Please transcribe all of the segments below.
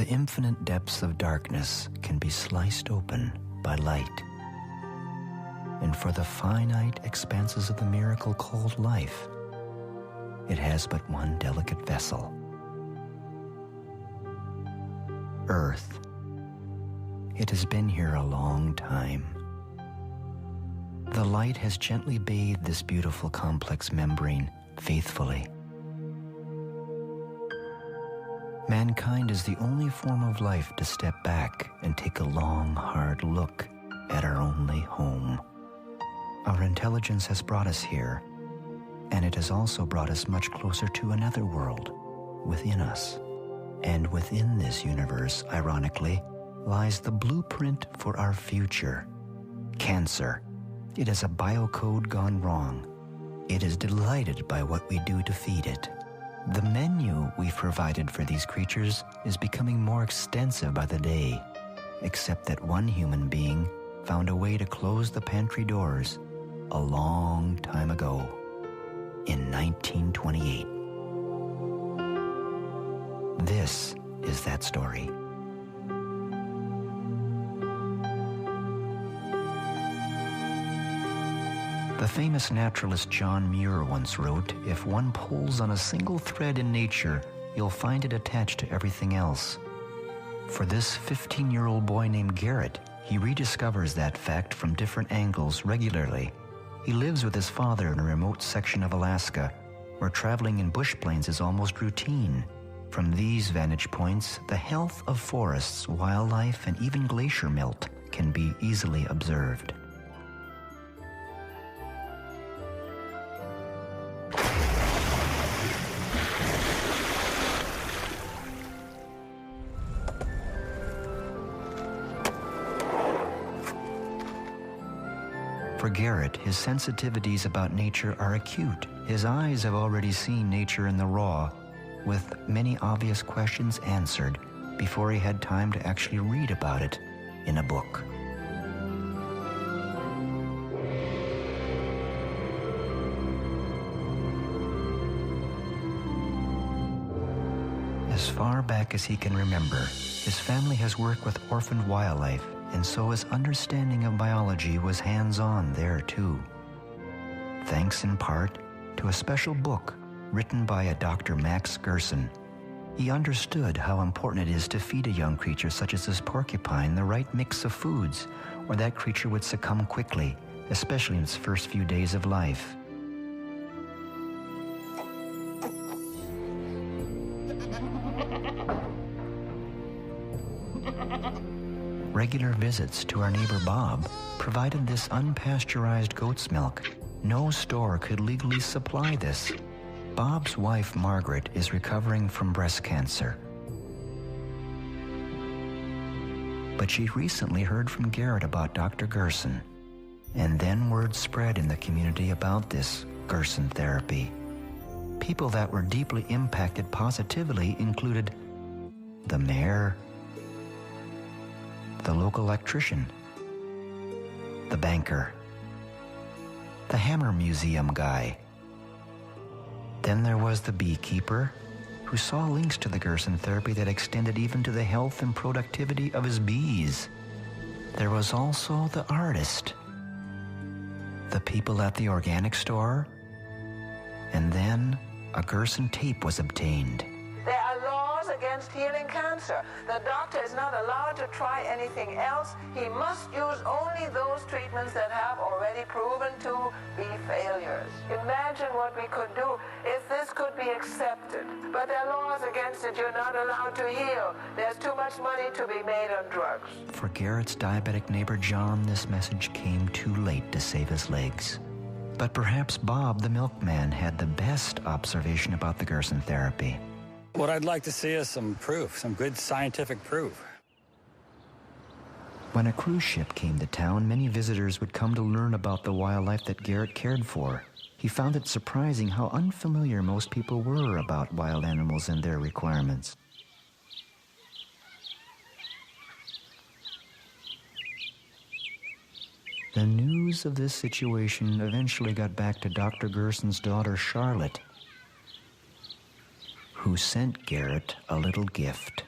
The infinite depths of darkness can be sliced open by light. And for the finite expanses of the miracle called life, it has but one delicate vessel: Earth. It has been here a long time. The light has gently bathed this beautiful complex membrane faithfully. Mankind is the only form of life to step back and take a long, hard look at our only home. Our intelligence has brought us here, and it has also brought us much closer to another world within us. And within this universe, ironically, lies the blueprint for our future: cancer. It is a biocode gone wrong. It is delighted by what we do to feed it. The menu we've provided for these creatures is becoming more extensive by the day, except that one human being found a way to close the pantry doors a long time ago, in 1928. This is that story. The famous naturalist John Muir once wrote, "If one pulls on a single thread in nature, you'll find it attached to everything else." For this 15-year-old boy named Garrett, he rediscovers that fact from different angles regularly. He lives with his father in a remote section of Alaska, where traveling in bush planes is almost routine. From these vantage points, the health of forests, wildlife, and even glacier melt can be easily observed. For Garrett, his sensitivities about nature are acute. His eyes have already seen nature in the raw, with many obvious questions answered before he had time to actually read about it in a book. As far back as he can remember, his family has worked with orphaned wildlife, and so his understanding of biology was hands-on there too. Thanks in part to a special book written by a Dr. Max Gerson, he understood how important it is to feed a young creature such as this porcupine the right mix of foods, or that creature would succumb quickly, especially in its first few days of life. Regular visits to our neighbor Bob provided this unpasteurized goat's milk. No store could legally supply this. Bob's wife, Margaret, is recovering from breast cancer. But she recently heard from Garrett about Dr. Gerson, and then word spread in the community about this Gerson therapy. People that were deeply impacted positively included the mayor, the local electrician, the banker, the Hammer Museum guy. Then there was the beekeeper, who saw links to the Gerson therapy that extended even to the health and productivity of his bees. There was also the artist, the people at the organic store, and then a Gerson tape was obtained. There are laws against healing cancer. The doctor is not allowed to try anything else. He must use only those treatments that have already proven to be failures. Imagine what we could do if this could be accepted. But there are laws against it. You're not allowed to heal. There's too much money to be made on drugs. For Garrett's diabetic neighbor John, this message came too late to save his legs. But perhaps Bob, the milkman, had the best observation about the Gerson therapy. What I'd like to see is some proof, some good scientific proof. When a cruise ship came to town, many visitors would come to learn about the wildlife that Garrett cared for. He found it surprising how unfamiliar most people were about wild animals and their requirements. The news of this situation eventually got back to Dr. Gerson's daughter, Charlotte, who sent Garrett a little gift.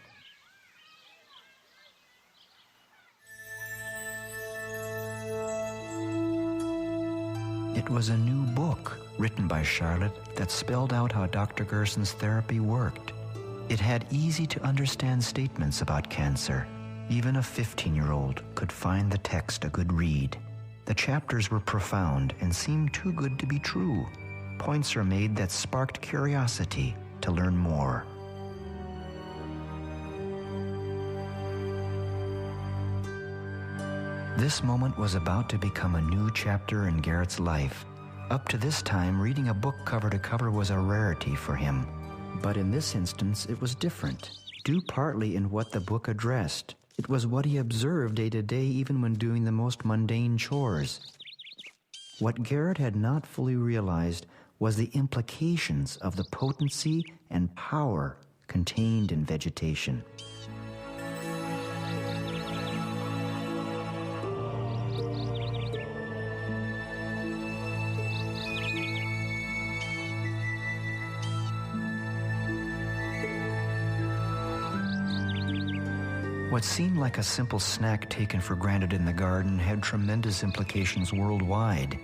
It was a new book written by Charlotte that spelled out how Dr. Gerson's therapy worked. It had easy-to-understand statements about cancer. Even a 15-year-old could find the text a good read. The chapters were profound and seemed too good to be true. Points are made that sparked curiosity to learn more. This moment was about to become a new chapter in Garrett's life. Up to this time, reading a book cover to cover was a rarity for him. But in this instance, it was different, due partly in what the book addressed. It was what he observed day to day, even when doing the most mundane chores. What Garrett had not fully realized was the implications of the potency and power contained in vegetation. What seemed like a simple snack taken for granted in the garden had tremendous implications worldwide.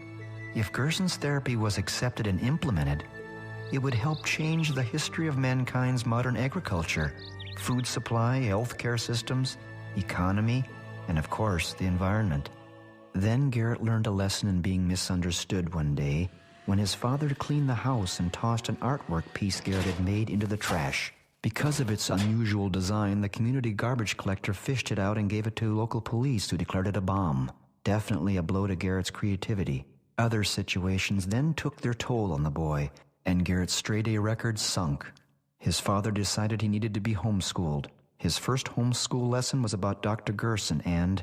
If Gerson's therapy was accepted and implemented, it would help change the history of mankind's modern agriculture, food supply, healthcare systems, economy, and of course, the environment. Then Garrett learned a lesson in being misunderstood one day when his father cleaned the house and tossed an artwork piece Garrett had made into the trash. Because of its unusual design, the community garbage collector fished it out and gave it to local police, who declared it a bomb. Definitely a blow to Garrett's creativity. Other situations then took their toll on the boy, and Garrett's straight-A record sunk. His father decided he needed to be homeschooled. His first homeschool lesson was about Dr. Gerson and...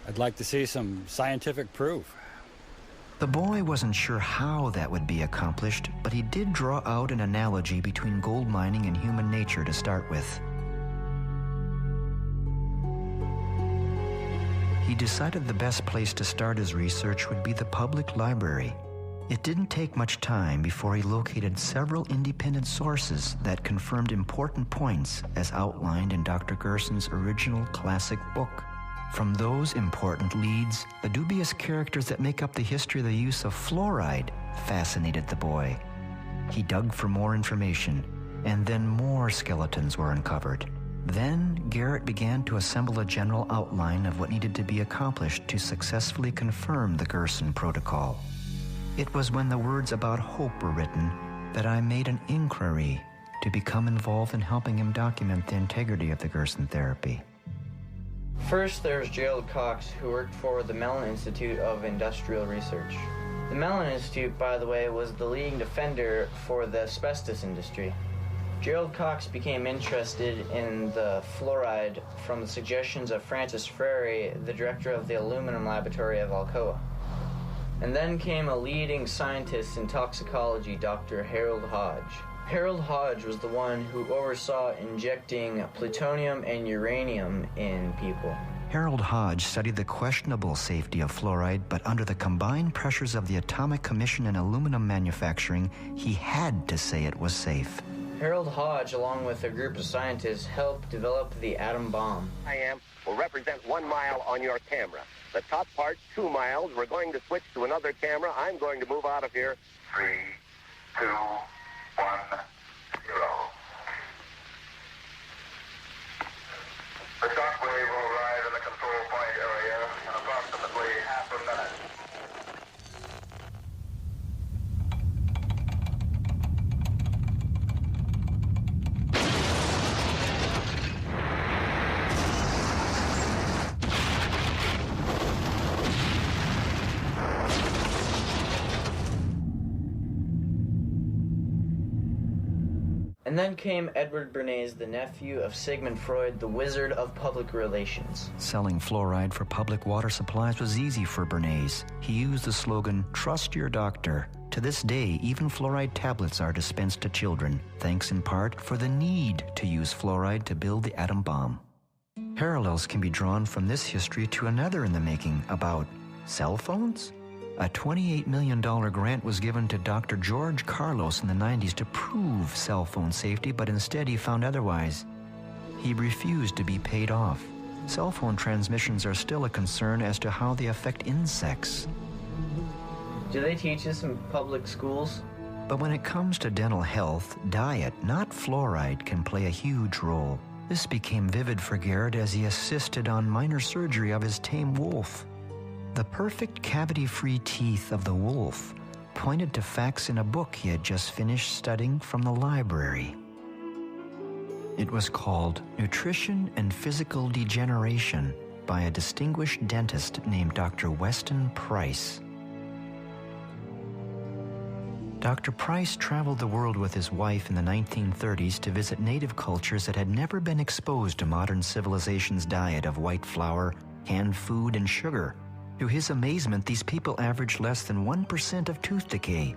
I'd like to see some scientific proof. The boy wasn't sure how that would be accomplished, but he did draw out an analogy between gold mining and human nature to start with. He decided the best place to start his research would be the public library. It didn't take much time before he located several independent sources that confirmed important points as outlined in Dr. Gerson's original classic book. From those important leads, the dubious characters that make up the history of the use of fluoride fascinated the boy. He dug for more information, and then more skeletons were uncovered. Then Garrett began to assemble a general outline of what needed to be accomplished to successfully confirm the Gerson protocol. It was when the words about hope were written that I made an inquiry to become involved in helping him document the integrity of the Gerson therapy. First, there's Gerald Cox, who worked for the Mellon Institute of Industrial Research. The Mellon Institute, by the way, was the leading defender for the asbestos industry. Gerald Cox became interested in the fluoride from the suggestions of Francis Frary, the director of the aluminum laboratory of Alcoa. And then came a leading scientist in toxicology, Dr. Harold Hodge. Harold Hodge was the one who oversaw injecting plutonium and uranium in people. Harold Hodge studied the questionable safety of fluoride, but under the combined pressures of the Atomic Commission and aluminum manufacturing, he had to say it was safe. Harold Hodge, along with a group of scientists, helped develop the atom bomb. Will represent 1 mile on your camera. The top part, 2 miles. We're going to switch to another camera. I'm going to move out of here. 3, 2, 1, 0. The shock wave will rise in the control point area in approximately half a minute. And then came Edward Bernays, the nephew of Sigmund Freud, the wizard of public relations. Selling fluoride for public water supplies was easy for Bernays. He used the slogan, "Trust your doctor." To this day, even fluoride tablets are dispensed to children, thanks in part for the need to use fluoride to build the atom bomb. Parallels can be drawn from this history to another in the making about cell phones. A $28 million grant was given to Dr. George Carlos in the 90s to prove cell phone safety, but instead he found otherwise. He refused to be paid off. Cell phone transmissions are still a concern as to how they affect insects. Do they teach this in public schools? But when it comes to dental health, diet, not fluoride, can play a huge role. This became vivid for Garrett as he assisted on minor surgery of his tame wolf. The perfect cavity-free teeth of the wolf pointed to facts in a book he had just finished studying from the library. It was called Nutrition and Physical Degeneration by a distinguished dentist named Dr. Weston Price. Dr. Price traveled the world with his wife in the 1930s to visit native cultures that had never been exposed to modern civilization's diet of white flour, canned food, and sugar. To his amazement, these people averaged less than 1% of tooth decay.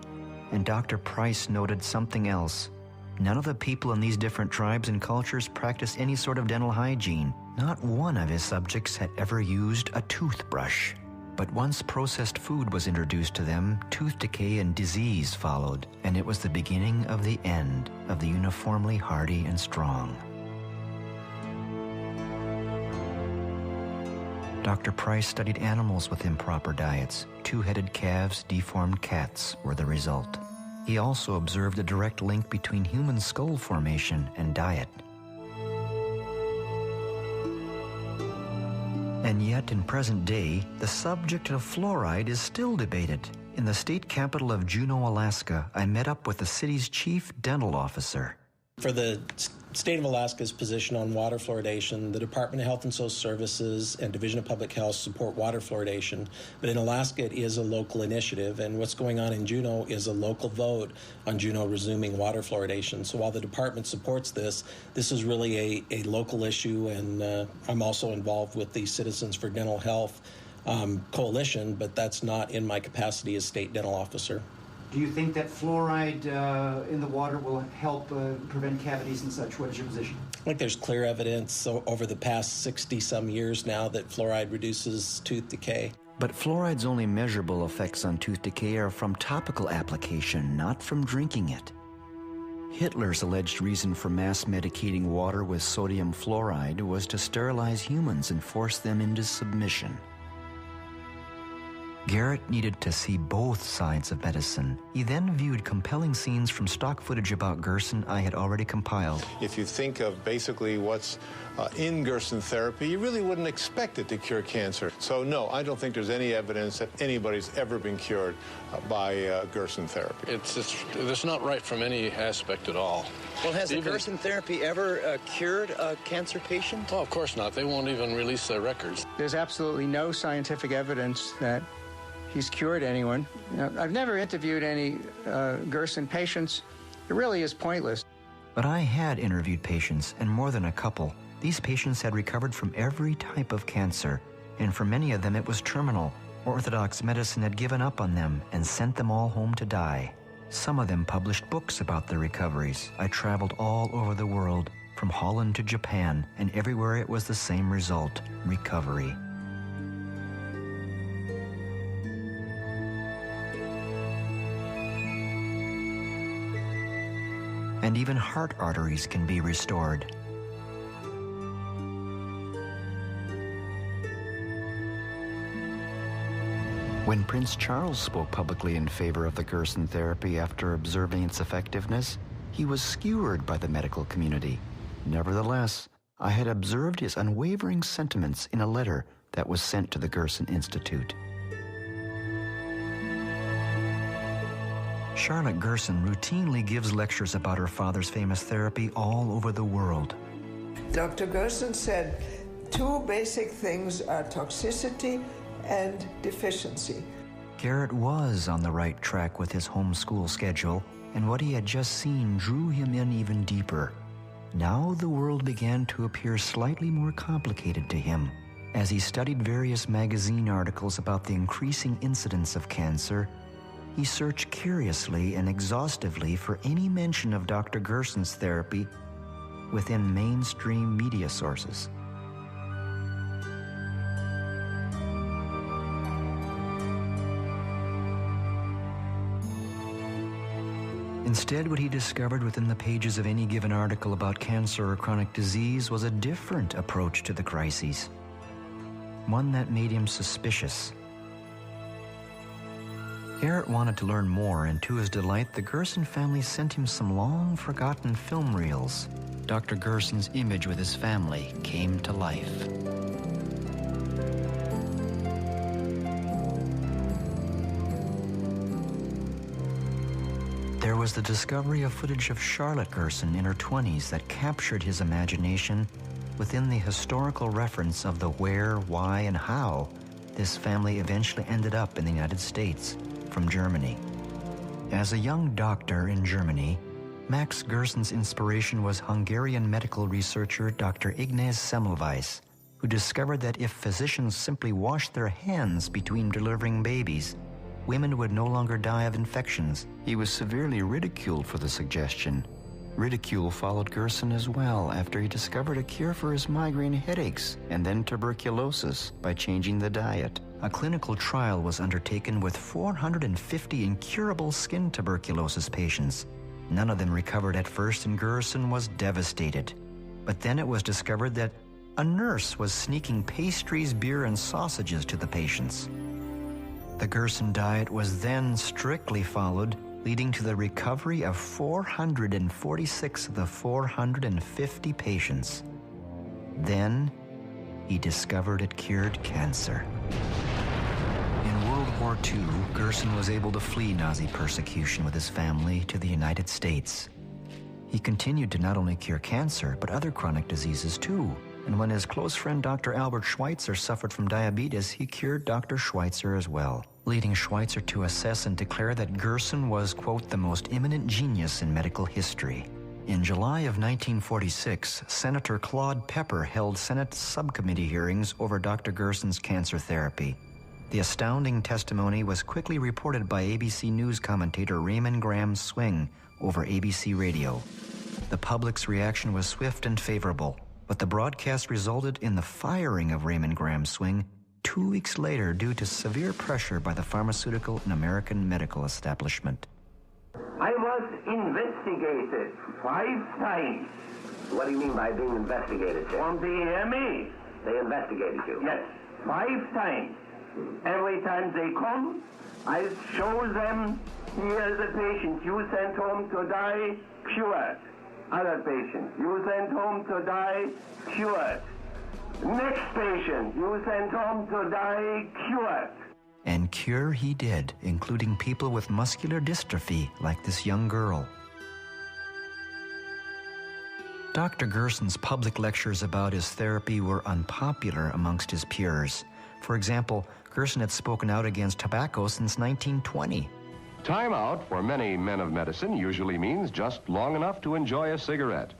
And Dr. Price noted something else. None of the people in these different tribes and cultures practiced any sort of dental hygiene. Not one of his subjects had ever used a toothbrush. But once processed food was introduced to them, tooth decay and disease followed, and it was the beginning of the end of the uniformly hardy and strong. Dr. Price studied animals with improper diets. Two-headed calves, deformed cats were the result. He also observed a direct link between human skull formation and diet. And yet, in present day, the subject of fluoride is still debated. In the state capital of Juneau, Alaska, I met up with the city's chief dental officer. For the state of Alaska's position on water fluoridation, the Department of Health and Social Services and Division of Public Health support water fluoridation, but in Alaska it is a local initiative, and what's going on in Juneau is a local vote on Juneau resuming water fluoridation. So while the department supports this, this is really a local issue, and I'm also involved with the Citizens for Dental Health coalition, but that's not in my capacity as state dental officer. Do you think that fluoride in the water will help prevent cavities and such? What is your position? I think there's clear evidence over the past 60-some years now that fluoride reduces tooth decay. But fluoride's only measurable effects on tooth decay are from topical application, not from drinking it. Hitler's alleged reason for mass medicating water with sodium fluoride was to sterilize humans and force them into submission. Garrett needed to see both sides of medicine. He then viewed compelling scenes from stock footage about Gerson I had already compiled. If you think of basically what's in Gerson therapy, you really wouldn't expect it to cure cancer. So no, I don't think there's any evidence that anybody's ever been cured by Gerson therapy. It's not right from any aspect at all. Well, has Gerson therapy ever cured a cancer patient? Oh, of course not. They won't even release their records. There's absolutely no scientific evidence that he's cured anyone. I've never interviewed any Gerson patients. It really is pointless. But I had interviewed patients, and more than a couple. These patients had recovered from every type of cancer, and for many of them it was terminal. Orthodox medicine had given up on them and sent them all home to die. Some of them published books about their recoveries. I traveled all over the world, from Holland to Japan, and everywhere it was the same result: recovery. And even heart arteries can be restored. When Prince Charles spoke publicly in favor of the Gerson therapy after observing its effectiveness, he was skewered by the medical community. Nevertheless, I had observed his unwavering sentiments in a letter that was sent to the Gerson Institute. Charlotte Gerson routinely gives lectures about her father's famous therapy all over the world. Dr. Gerson said 2 basic things are toxicity and deficiency. Garrett was on the right track with his homeschool schedule, and what he had just seen drew him in even deeper. Now the world began to appear slightly more complicated to him. As he studied various magazine articles about the increasing incidence of cancer, he searched curiously and exhaustively for any mention of Dr. Gerson's therapy within mainstream media sources. Instead, what he discovered within the pages of any given article about cancer or chronic disease was a different approach to the crises, one that made him suspicious. Garrett wanted to learn more, and to his delight, the Gerson family sent him some long-forgotten film reels. Dr. Gerson's image with his family came to life. There was the discovery of footage of Charlotte Gerson in her 20s that captured his imagination within the historical reference of the where, why, and how this family eventually ended up in the United States from Germany. As a young doctor in Germany, Max Gerson's inspiration was Hungarian medical researcher Dr. Ignaz Semmelweis, who discovered that if physicians simply washed their hands between delivering babies, women would no longer die of infections. He was severely ridiculed for the suggestion. Ridicule followed Gerson as well after he discovered a cure for his migraine headaches and then tuberculosis by changing the diet. A clinical trial was undertaken with 450 incurable skin tuberculosis patients. None of them recovered at first, and Gerson was devastated. But then it was discovered that a nurse was sneaking pastries, beer, and sausages to the patients. The Gerson diet was then strictly followed, leading to the recovery of 446 of the 450 patients. Then, he discovered it cured cancer. In World War II, Gerson was able to flee Nazi persecution with his family to the United States. He continued to not only cure cancer, but other chronic diseases too. And when his close friend Dr. Albert Schweitzer suffered from diabetes, he cured Dr. Schweitzer as well, leading Schweitzer to assess and declare that Gerson was, quote, the most eminent genius in medical history. In July of 1946, Senator Claude Pepper held Senate subcommittee hearings over Dr. Gerson's cancer therapy. The astounding testimony was quickly reported by ABC News commentator Raymond Graham Swing over ABC Radio. The public's reaction was swift and favorable, but the broadcast resulted in the firing of Raymond Graham Swing 2 weeks later due to severe pressure by the pharmaceutical and American medical establishment. I was investigated 5 times. What do you mean by being investigated, sir? From the EMA. They investigated you? Yes, 5 times. Every time they come, I show them, here's a patient you sent home to die, cured. Other patient, you sent home to die, cured. Next patient, you sent home to die, cured. And cure he did, including people with muscular dystrophy like this young girl. Dr. Gerson's public lectures about his therapy were unpopular amongst his peers. For example, Gerson had spoken out against tobacco since 1920. Time out for many men of medicine usually means just long enough to enjoy a cigarette.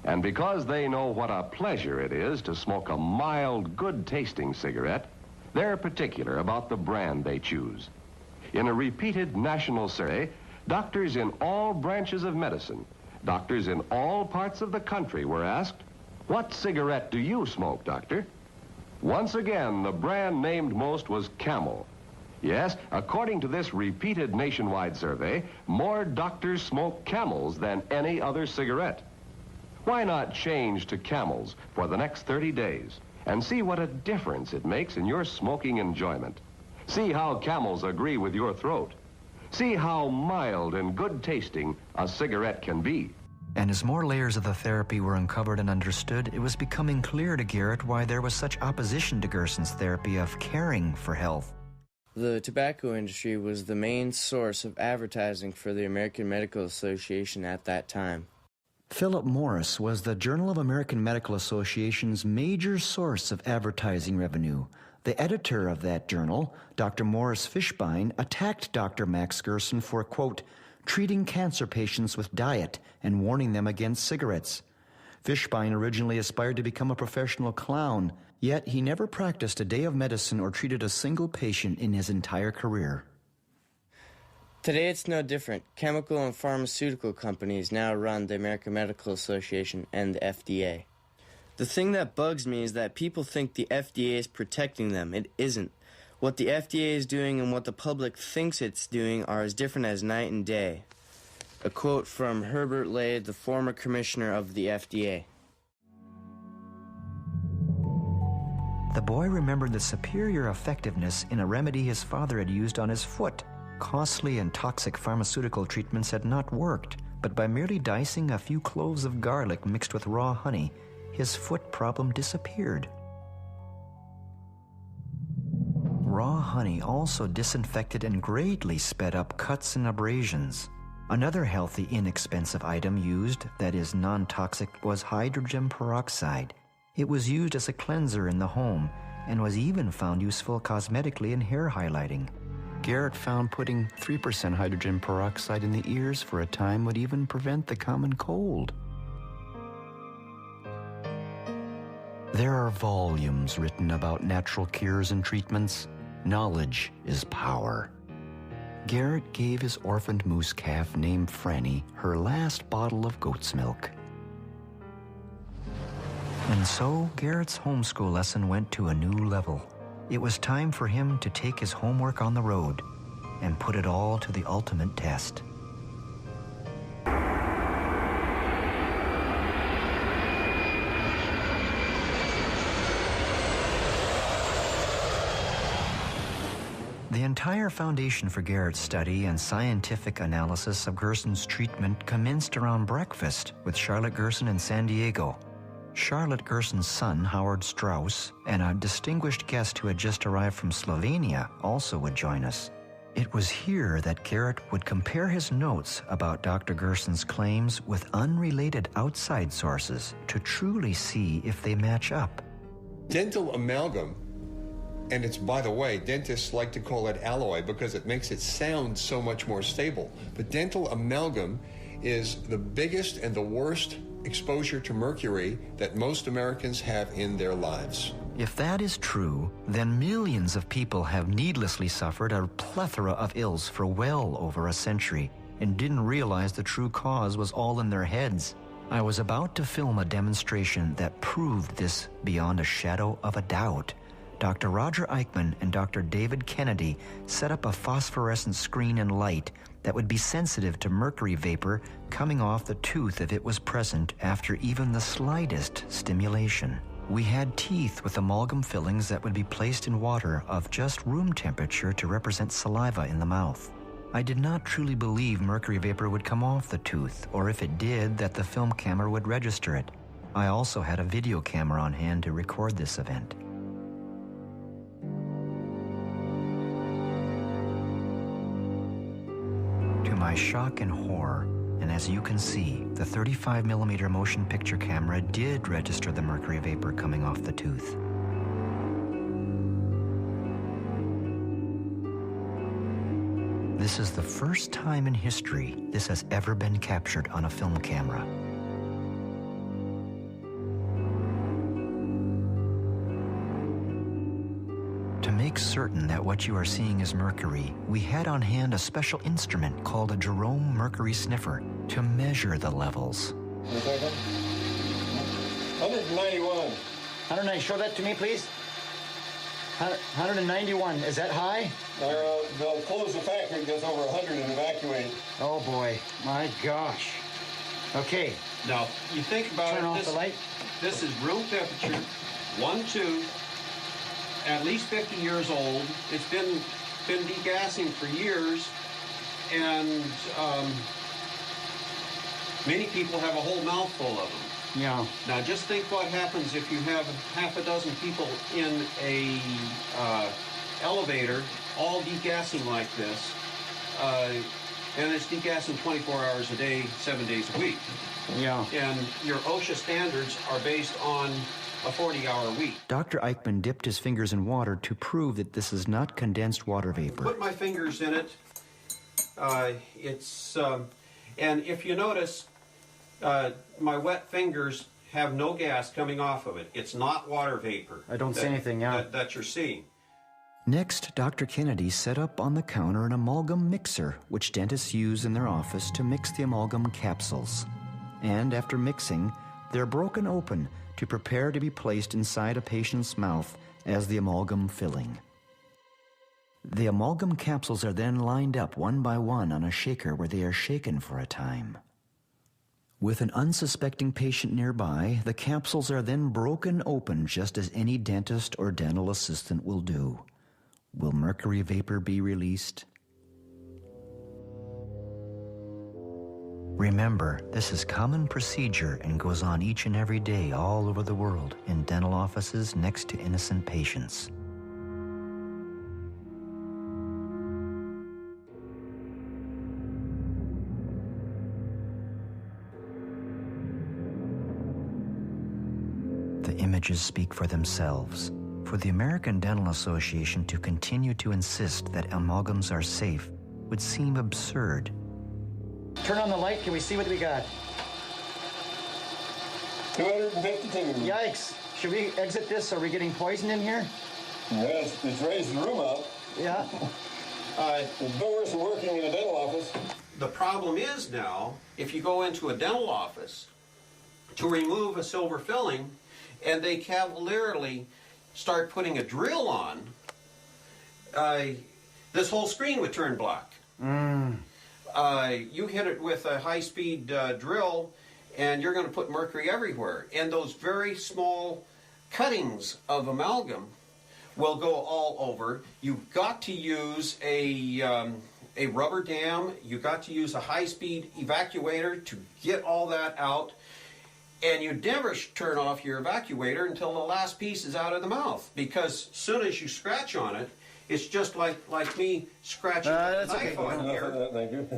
And because they know what a pleasure it is to smoke a mild, good-tasting cigarette, they're particular about the brand they choose. In a repeated national survey, doctors in all branches of medicine, doctors in all parts of the country were asked, "What cigarette do you smoke, doctor?" Once again, the brand named most was Camel. Yes, according to this repeated nationwide survey, more doctors smoke Camels than any other cigarette. Why not change to Camels for the next 30 days and see what a difference it makes in your smoking enjoyment? See how Camels agree with your throat. See how mild and good-tasting a cigarette can be. And as more layers of the therapy were uncovered and understood, it was becoming clear to Garrett why there was such opposition to Gerson's therapy of caring for health. The tobacco industry was the main source of advertising for the American Medical Association at that time. Philip Morris was the Journal of American Medical Association's major source of advertising revenue. The editor of that journal, Dr. Morris Fishbein, attacked Dr. Max Gerson for, quote, treating cancer patients with diet and warning them against cigarettes. Fishbein originally aspired to become a professional clown, yet he never practiced a day of medicine or treated a single patient in his entire career. Today it's no different. Chemical and pharmaceutical companies now run the American Medical Association and the FDA. The thing that bugs me is that people think the FDA is protecting them. It isn't. What the FDA is doing and what the public thinks it's doing are as different as night and day. A quote from Herbert Lade, the former commissioner of the FDA. The boy remembered the superior effectiveness in a remedy his father had used on his foot. Costly and toxic pharmaceutical treatments had not worked, but by merely dicing a few cloves of garlic mixed with raw honey, his foot problem disappeared. Raw honey also disinfected and greatly sped up cuts and abrasions. Another healthy, inexpensive item used, that is non-toxic, was hydrogen peroxide. It was used as a cleanser in the home and was even found useful cosmetically in hair highlighting. Garrett found putting 3% hydrogen peroxide in the ears for a time would even prevent the common cold. There are volumes written about natural cures and treatments. Knowledge is power. Garrett gave his orphaned moose calf named Hrani her last bottle of goat's milk. And so Garrett's homeschool lesson went to a new level. It was time for him to take his homework on the road and put it all to the ultimate test. The entire foundation for Garrett's study and scientific analysis of Gerson's treatment commenced around breakfast with Charlotte Gerson in San Diego. Charlotte Gerson's son, Howard Strauss, and a distinguished guest who had just arrived from Slovenia also would join us. It was here that Garrett would compare his notes about Dr. Gerson's claims with unrelated outside sources to truly see if they match up. Dental amalgam, and it's, by the way, dentists like to call it alloy because it makes it sound so much more stable. But dental amalgam is the biggest and the worst exposure to mercury that most Americans have in their lives. If that is true, then millions of people have needlessly suffered a plethora of ills for well over a century and didn't realize the true cause was all in their heads. I was about to film a demonstration that proved this beyond a shadow of a doubt. Dr. Roger Eichmann and Dr. David Kennedy set up a phosphorescent screen and light that would be sensitive to mercury vapor coming off the tooth if it was present after even the slightest stimulation. We had teeth with amalgam fillings that would be placed in water of just room temperature to represent saliva in the mouth. I did not truly believe mercury vapor would come off the tooth, or if it did, that the film camera would register it. I also had a video camera on hand to record this event. To my shock and horror, and as you can see, the 35mm motion picture camera did register the mercury vapor coming off the tooth. This is the first time in history this has ever been captured on a film camera. To make certain that what you are seeing is mercury, we had on hand a special instrument called a Jerome mercury sniffer to measure the levels. 191. 190. Show that to me, please. 191. Is that high? They'll close the factory, it goes over 100 and evacuate. Oh boy, my gosh. Okay. Now, you think about Turn it. off the light. This is room temperature, 1, 2, at least 50 years old. It's been degassing for years, and many people have a whole mouthful of them. Yeah. Now, just think what happens if you have half a dozen people in a elevator, all degassing like this, and it's degassing 24 hours a day, 7 days a week. Yeah. And your OSHA standards are based on a 40-hour week. Dr. Eichmann dipped his fingers in water to prove that this is not condensed water vapor. Put my fingers in it. And if you notice, my wet fingers have no gas coming off of it. It's not water vapor. I don't see anything, yeah. That you're seeing. Next, Dr. Kennedy set up on the counter an amalgam mixer, which dentists use in their office to mix the amalgam capsules. And after mixing, they're broken open to prepare to be placed inside a patient's mouth as the amalgam filling. The amalgam capsules are then lined up one by one on a shaker where they are shaken for a time. With an unsuspecting patient nearby, the capsules are then broken open just as any dentist or dental assistant will do. Will mercury vapor be released? Remember, this is common procedure and goes on each and every day all over the world in dental offices next to innocent patients. The images speak for themselves. For the American Dental Association to continue to insist that amalgams are safe would seem absurd. Turn on the light. Can we see what we got? 252. Yikes. Should we exit this? Are we getting poison in here? Yes, it's raised the room up. Yeah. The doors are working in a dental office. The problem is now, if you go into a dental office to remove a silver filling, and they cavalierly start putting a drill on, this whole screen would turn black. You hit it with a high-speed drill, and you're going to put mercury everywhere. And those very small cuttings of amalgam will go all over. You've got to use a rubber dam. You've got to use a high-speed evacuator to get all that out. And you never turn off your evacuator until the last piece is out of the mouth, because as soon as you scratch on it, it's just like me scratching a knife on here. Thank you.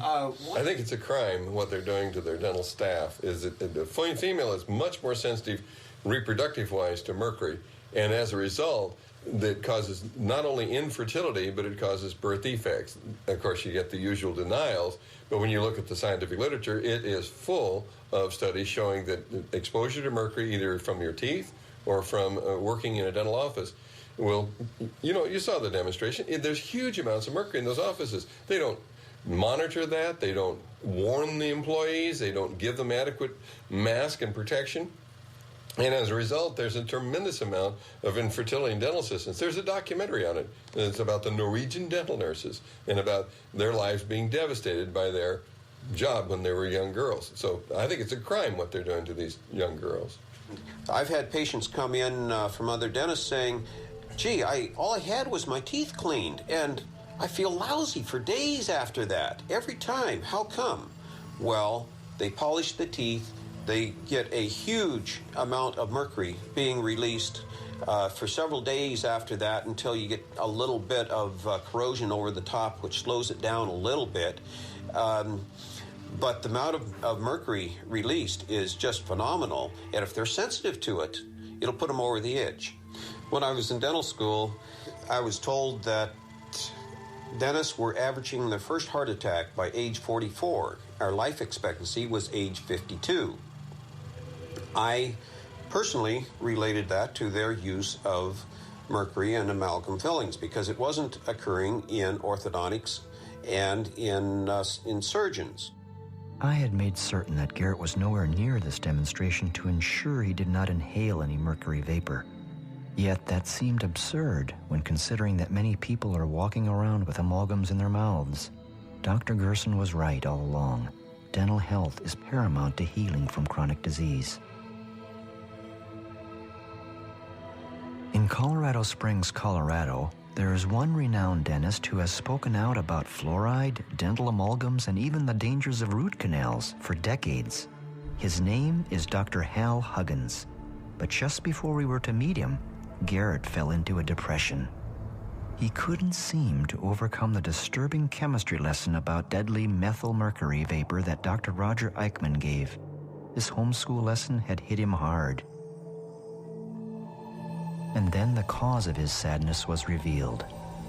I think it's a crime what they're doing to their dental staff. Is that the female is much more sensitive reproductive-wise to mercury, and as a result, that causes not only infertility, but it causes birth defects. Of course, you get the usual denials, but when you look at the scientific literature, it is full of studies showing that exposure to mercury, either from your teeth or from working in a dental office, will, you saw the demonstration. There's huge amounts of mercury in those offices. They don't monitor that. They don't warn the employees. They don't give them adequate mask and protection. And as a result, there's a tremendous amount of infertility in dental assistants. There's a documentary on it. It's about the Norwegian dental nurses and about their lives being devastated by their job when they were young girls. So I think it's a crime what they're doing to these young girls. I've had patients come in from other dentists saying, gee, all I had was my teeth cleaned, and I feel lousy for days after that, every time. How come? Well, they polish the teeth. They get a huge amount of mercury being released for several days after that until you get a little bit of corrosion over the top, which slows it down a little bit. But the amount of mercury released is just phenomenal. And if they're sensitive to it, it'll put them over the edge. When I was in dental school, I was told that dentists were averaging their first heart attack by age 44. Our life expectancy was age 52. I personally related that to their use of mercury and amalgam fillings because it wasn't occurring in orthodontics and in surgeons. I had made certain that Garrett was nowhere near this demonstration to ensure he did not inhale any mercury vapor. Yet that seemed absurd when considering that many people are walking around with amalgams in their mouths. Dr. Gerson was right all along. Dental health is paramount to healing from chronic disease. In Colorado Springs, Colorado, there is one renowned dentist who has spoken out about fluoride, dental amalgams, and even the dangers of root canals for decades. His name is Dr. Hal Huggins. But just before we were to meet him, Garrett fell into a depression. He couldn't seem to overcome the disturbing chemistry lesson about deadly methyl mercury vapor that Dr. Roger Eichmann gave. This homeschool lesson had hit him hard. And then the cause of his sadness was revealed.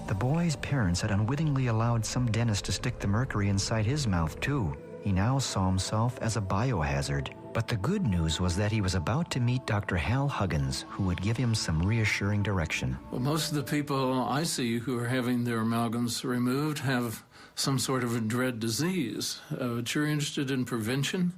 The boy's parents had unwittingly allowed some dentist to stick the mercury inside his mouth too. He now saw himself as a biohazard. But the good news was that he was about to meet Dr. Hal Huggins, who would give him some reassuring direction. Well, most of the people I see who are having their amalgams removed have some sort of a dread disease. But you're interested in prevention,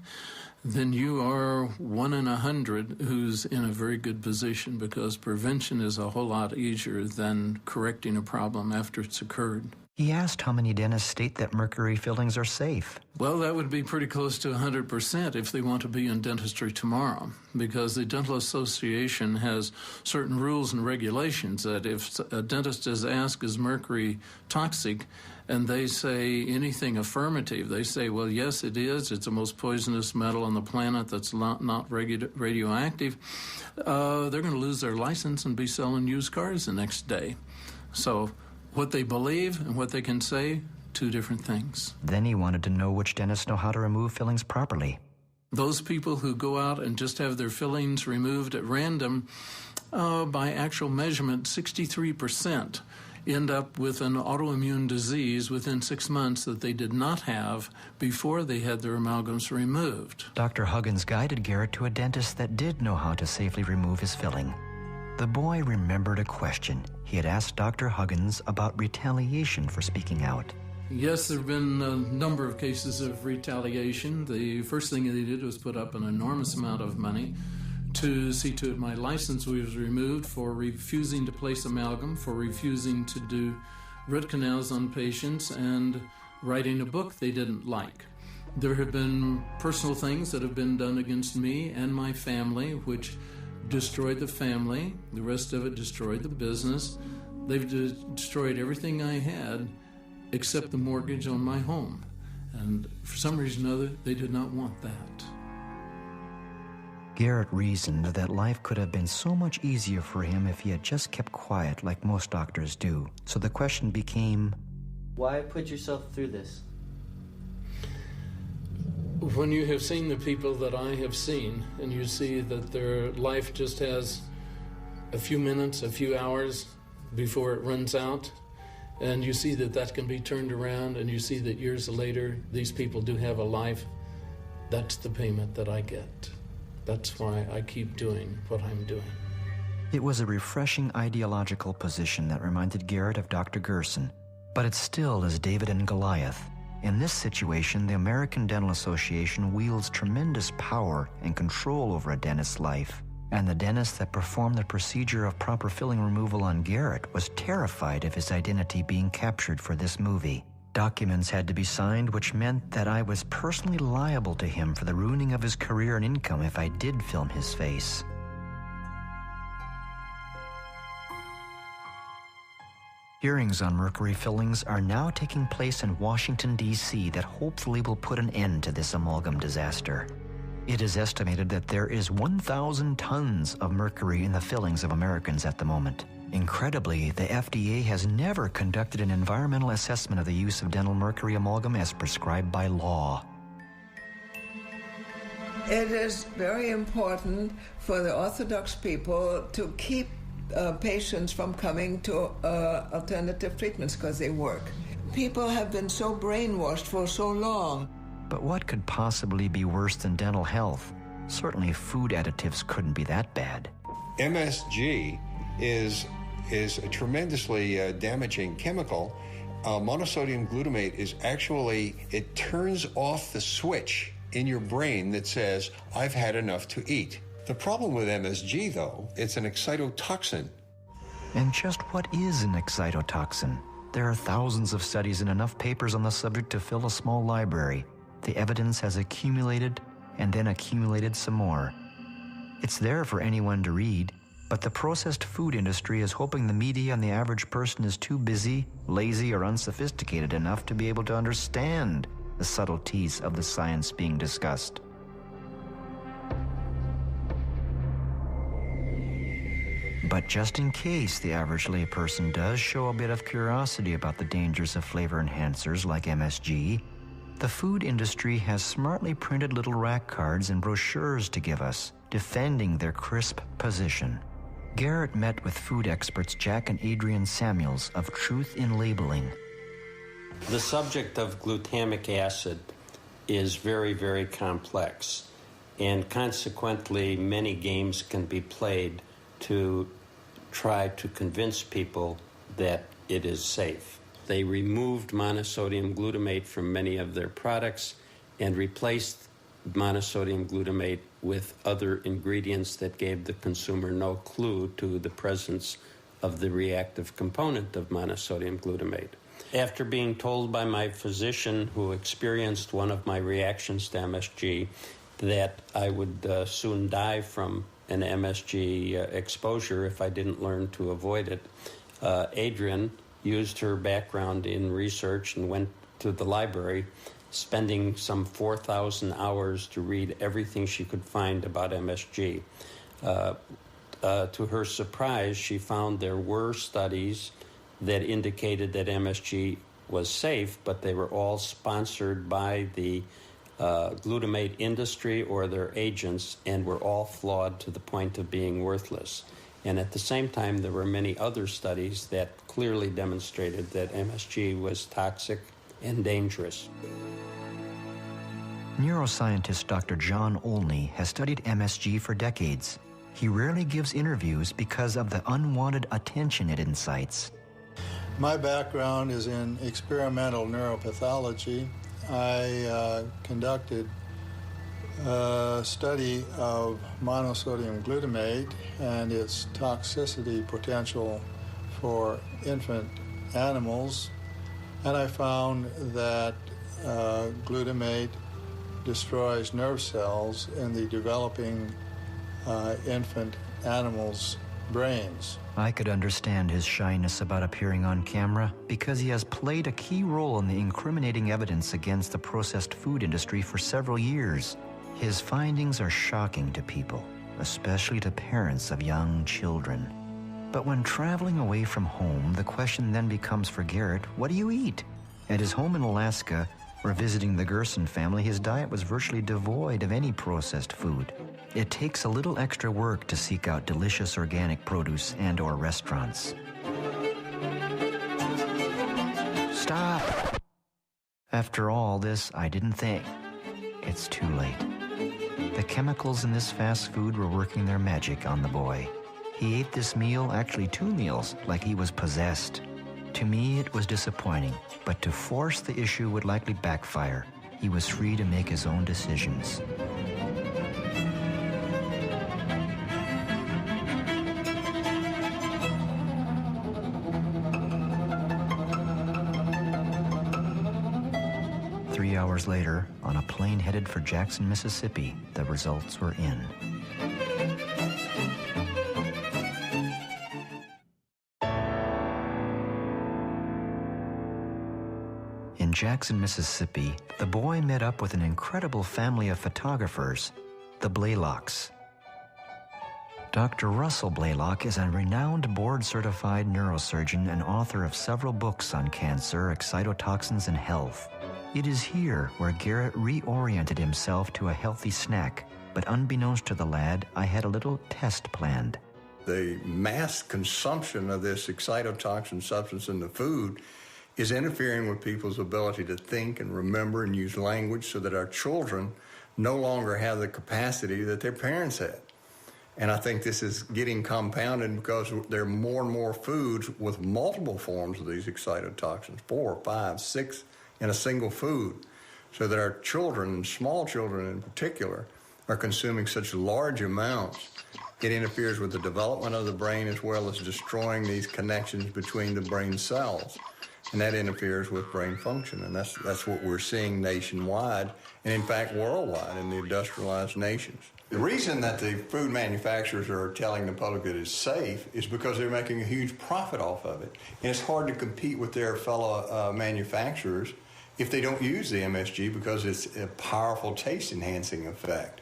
then you are 1 in 100 who's in a very good position, because prevention is a whole lot easier than correcting a problem after it's occurred. He asked how many dentists state that mercury fillings are safe. Well, that would be pretty close to 100% if they want to be in dentistry tomorrow, because the Dental Association has certain rules and regulations that if a dentist is asked, is mercury toxic, and they say anything affirmative, they say, well, yes, it is. It's the most poisonous metal on the planet that's not radioactive. They're going to lose their license and be selling used cars the next day. So what they believe and what they can say, two different things. Then he wanted to know which dentists know how to remove fillings properly. Those people who go out and just have their fillings removed at random, by actual measurement, 63% end up with an autoimmune disease within 6 months that they did not have before they had their amalgams removed. Dr. Huggins guided Garrett to a dentist that did know how to safely remove his filling. The boy remembered a question he had asked Dr. Huggins about retaliation for speaking out. Yes, there have been a number of cases of retaliation. The first thing they did was put up an enormous amount of money to see to it my license was removed for refusing to place amalgam, for refusing to do root canals on patients, and writing a book they didn't like. There have been personal things that have been done against me and my family, which destroyed the family. The rest of it destroyed the business. They've destroyed everything I had except the mortgage on my home. And for some reason or other, they did not want that. Garrett reasoned that life could have been so much easier for him if he had just kept quiet like most doctors do. So the question became, why put yourself through this? When you have seen the people that I have seen, and you see that their life just has a few minutes, a few hours before it runs out, and you see that that can be turned around, and you see that years later these people do have a life, that's the payment that I get. That's why I keep doing what I'm doing. It was a refreshing ideological position that reminded Garrett of Dr. Gerson, but it still is David and Goliath. In this situation, the American Dental Association wields tremendous power and control over a dentist's life, and the dentist that performed the procedure of proper filling removal on Garrett was terrified of his identity being captured for this movie. Documents had to be signed, which meant that I was personally liable to him for the ruining of his career and income if I did film his face. Hearings on mercury fillings are now taking place in Washington, D.C. that hopefully will put an end to this amalgam disaster. It is estimated that there is 1,000 tons of mercury in the fillings of Americans at the moment. Incredibly, the FDA has never conducted an environmental assessment of the use of dental mercury amalgam as prescribed by law. It is very important for the Orthodox people to keep patients from coming to alternative treatments because they work. People have been so brainwashed for so long. But what could possibly be worse than dental health? Certainly food additives couldn't be that bad. MSG is a tremendously damaging chemical. Monosodium glutamate is actually, it turns off the switch in your brain that says, I've had enough to eat. The problem with MSG, though, it's an excitotoxin. And just what is an excitotoxin? There are thousands of studies and enough papers on the subject to fill a small library. The evidence has accumulated and then accumulated some more. It's there for anyone to read, but the processed food industry is hoping the media and the average person is too busy, lazy, or unsophisticated enough to be able to understand the subtleties of the science being discussed. But just in case the average layperson does show a bit of curiosity about the dangers of flavor enhancers like MSG, the food industry has smartly printed little rack cards and brochures to give us, defending their crisp position. Garrett met with food experts Jack and Adrian Samuels of Truth in Labeling. The subject of glutamic acid is very, very complex, and consequently many games can be played to try to convince people that it is safe. They removed monosodium glutamate from many of their products and replaced monosodium glutamate with other ingredients that gave the consumer no clue to the presence of the reactive component of monosodium glutamate. After being told by my physician, who experienced one of my reactions to MSG, that I would soon die from an MSG exposure if I didn't learn to avoid it, Adrian used her background in research and went to the library, spending some 4,000 hours to read everything she could find about MSG. To her surprise, she found there were studies that indicated that MSG was safe, but they were all sponsored by the glutamate industry or their agents, and were all flawed to the point of being worthless. And at the same time, there were many other studies that clearly demonstrated that MSG was toxic and dangerous. Neuroscientist Dr. John Olney has studied MSG for decades. He rarely gives interviews because of the unwanted attention it incites. My background is in experimental neuropathology. I conducted a study of monosodium glutamate and its toxicity potential for infant animals, and I found that glutamate destroys nerve cells in the developing infant animals' brains. I could understand his shyness about appearing on camera because he has played a key role in the incriminating evidence against the processed food industry for several years. His findings are shocking to people, especially to parents of young children. But when traveling away from home, the question then becomes for Garrett, what do you eat? At his home in Alaska, or visiting the Gerson family, his diet was virtually devoid of any processed food. It takes a little extra work to seek out delicious organic produce and/or restaurants. Stop! After all this, I didn't think. It's too late. The chemicals in this fast food were working their magic on the boy. He ate this meal, actually 2 meals, like he was possessed. To me, it was disappointing, but to force the issue would likely backfire. He was free to make his own decisions. Three hours later, on a plane headed for Jackson, Mississippi, the results were in. In Jackson, Mississippi, the boy met up with an incredible family of photographers, the Blaylocks. Dr. Russell Blaylock is a renowned board-certified neurosurgeon and author of several books on cancer, excitotoxins, and health. It is here where Garrett reoriented himself to a healthy snack, but unbeknownst to the lad, I had a little test planned. The mass consumption of this excitotoxin substance in the food is interfering with people's ability to think and remember and use language, so that our children no longer have the capacity that their parents had. And I think this is getting compounded because there are more and more foods with multiple forms of these excitotoxins, 4, 5, 6 in a single food, so that our children, small children in particular, are consuming such large amounts. It interferes with the development of the brain as well as destroying these connections between the brain cells. And that interferes with brain function, and that's what we're seeing nationwide, and in fact worldwide in the industrialized nations. The reason that the food manufacturers are telling the public that it's safe is because they're making a huge profit off of it. And it's hard to compete with their fellow manufacturers if they don't use the MSG, because it's a powerful taste-enhancing effect.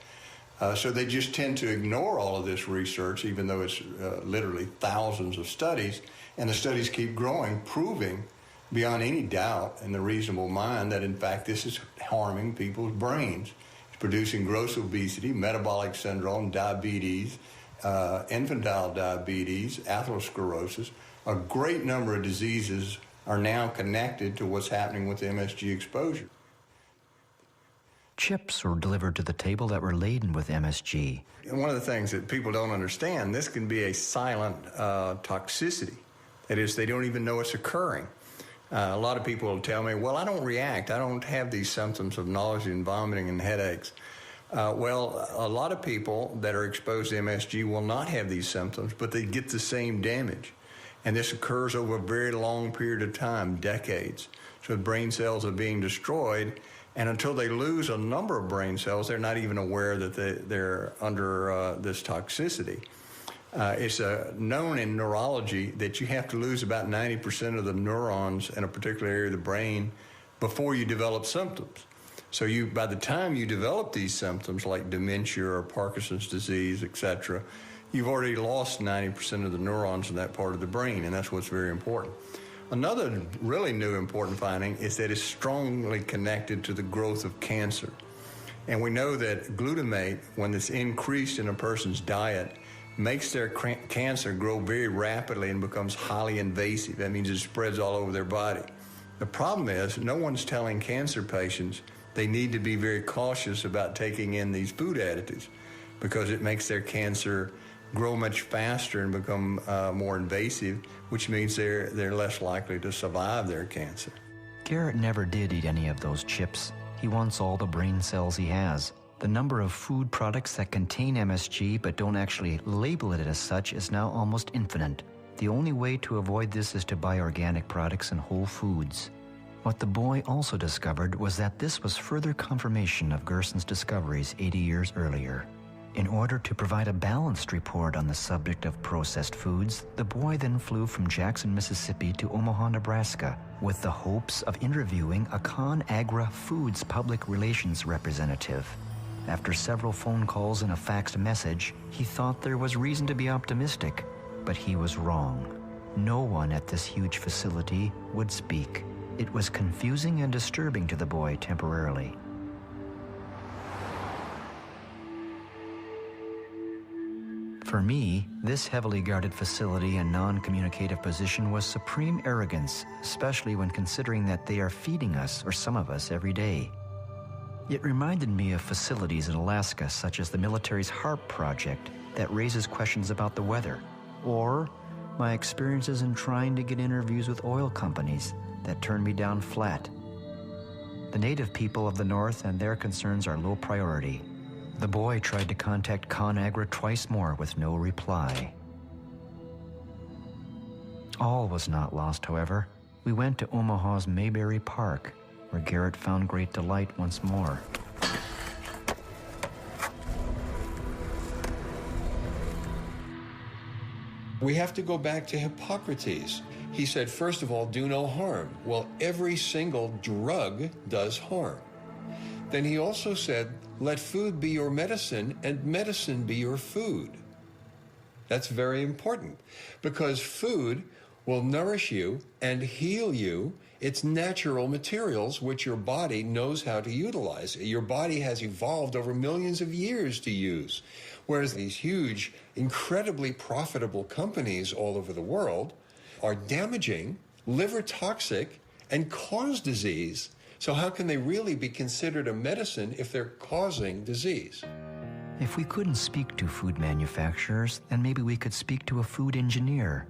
So they just tend to ignore all of this research, even though it's literally thousands of studies, and the studies keep growing, proving beyond any doubt in the reasonable mind that, in fact, this is harming people's brains. It's producing gross obesity, metabolic syndrome, diabetes, infantile diabetes, atherosclerosis. A great number of diseases are now connected to what's happening with MSG exposure. Chips were delivered to the table that were laden with MSG. And one of the things that people don't understand, this can be a silent toxicity. That is, they don't even know it's occurring. A lot of people will tell me, well, I don't react. I don't have these symptoms of nausea and vomiting and headaches. Well, a lot of people that are exposed to MSG will not have these symptoms, but they get the same damage. And this occurs over a very long period of time, decades. So brain cells are being destroyed, and until they lose a number of brain cells, they're not even aware that they're under this toxicity. It's known in neurology that you have to lose about 90% of the neurons in a particular area of the brain before you develop symptoms. So by the time you develop these symptoms like dementia or Parkinson's disease, etc., you've already lost 90% of the neurons in that part of the brain, and that's what's very important. Another really new important finding is that it's strongly connected to the growth of cancer. And we know that glutamate, when it's increased in a person's diet, makes their cancer grow very rapidly and becomes highly invasive. That means it spreads all over their body. The problem is no one's telling cancer patients they need to be very cautious about taking in these food additives because it makes their cancer grow much faster and become more invasive, which means they're less likely to survive their cancer. Garrett never did eat any of those chips. He wants all the brain cells he has. The number of food products that contain MSG but don't actually label it as such is now almost infinite. The only way to avoid this is to buy organic products and whole foods. What the boy also discovered was that this was further confirmation of Gerson's discoveries 80 years earlier. In order to provide a balanced report on the subject of processed foods, the boy then flew from Jackson, Mississippi to Omaha, Nebraska, with the hopes of interviewing a ConAgra Foods public relations representative. After several phone calls and a faxed message, he thought there was reason to be optimistic, but he was wrong. No one at this huge facility would speak. It was confusing and disturbing to the boy temporarily. For me, this heavily guarded facility and non-communicative position was supreme arrogance, especially when considering that they are feeding us, or some of us, every day. It reminded me of facilities in Alaska, such as the military's HARP project, that raises questions about the weather, or my experiences in trying to get interviews with oil companies that turned me down flat. The native people of the North and their concerns are low priority. The boy tried to contact ConAgra twice more with no reply. All was not lost, however. We went to Omaha's Mayberry Park, where Garrett found great delight once more. We have to go back to Hippocrates. He said, first of all, do no harm. Well, every single drug does harm. Then he also said, let food be your medicine and medicine be your food. That's very important because food will nourish you and heal you. It's natural materials which your body knows how to utilize. Your body has evolved over millions of years to use. Whereas these huge, incredibly profitable companies all over the world are damaging, liver toxic, and cause disease. So how can they really be considered a medicine if they're causing disease? If we couldn't speak to food manufacturers, then maybe we could speak to a food engineer.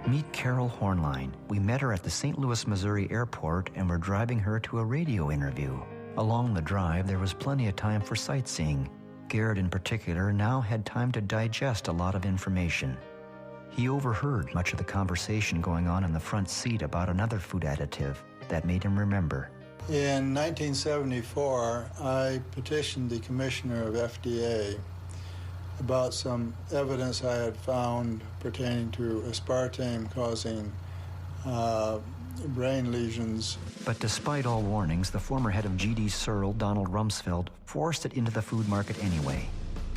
Meet Carol Hornline. We met her at the St. Louis, Missouri airport and were driving her to a radio interview. Along the drive, there was plenty of time for sightseeing. Garrett, in particular, now had time to digest a lot of information. He overheard much of the conversation going on in the front seat about another food additive that made him remember. In 1974, I petitioned the commissioner of FDA about some evidence I had found pertaining to aspartame causing brain lesions. But despite all warnings, the former head of GD Searle, Donald Rumsfeld, forced it into the food market anyway.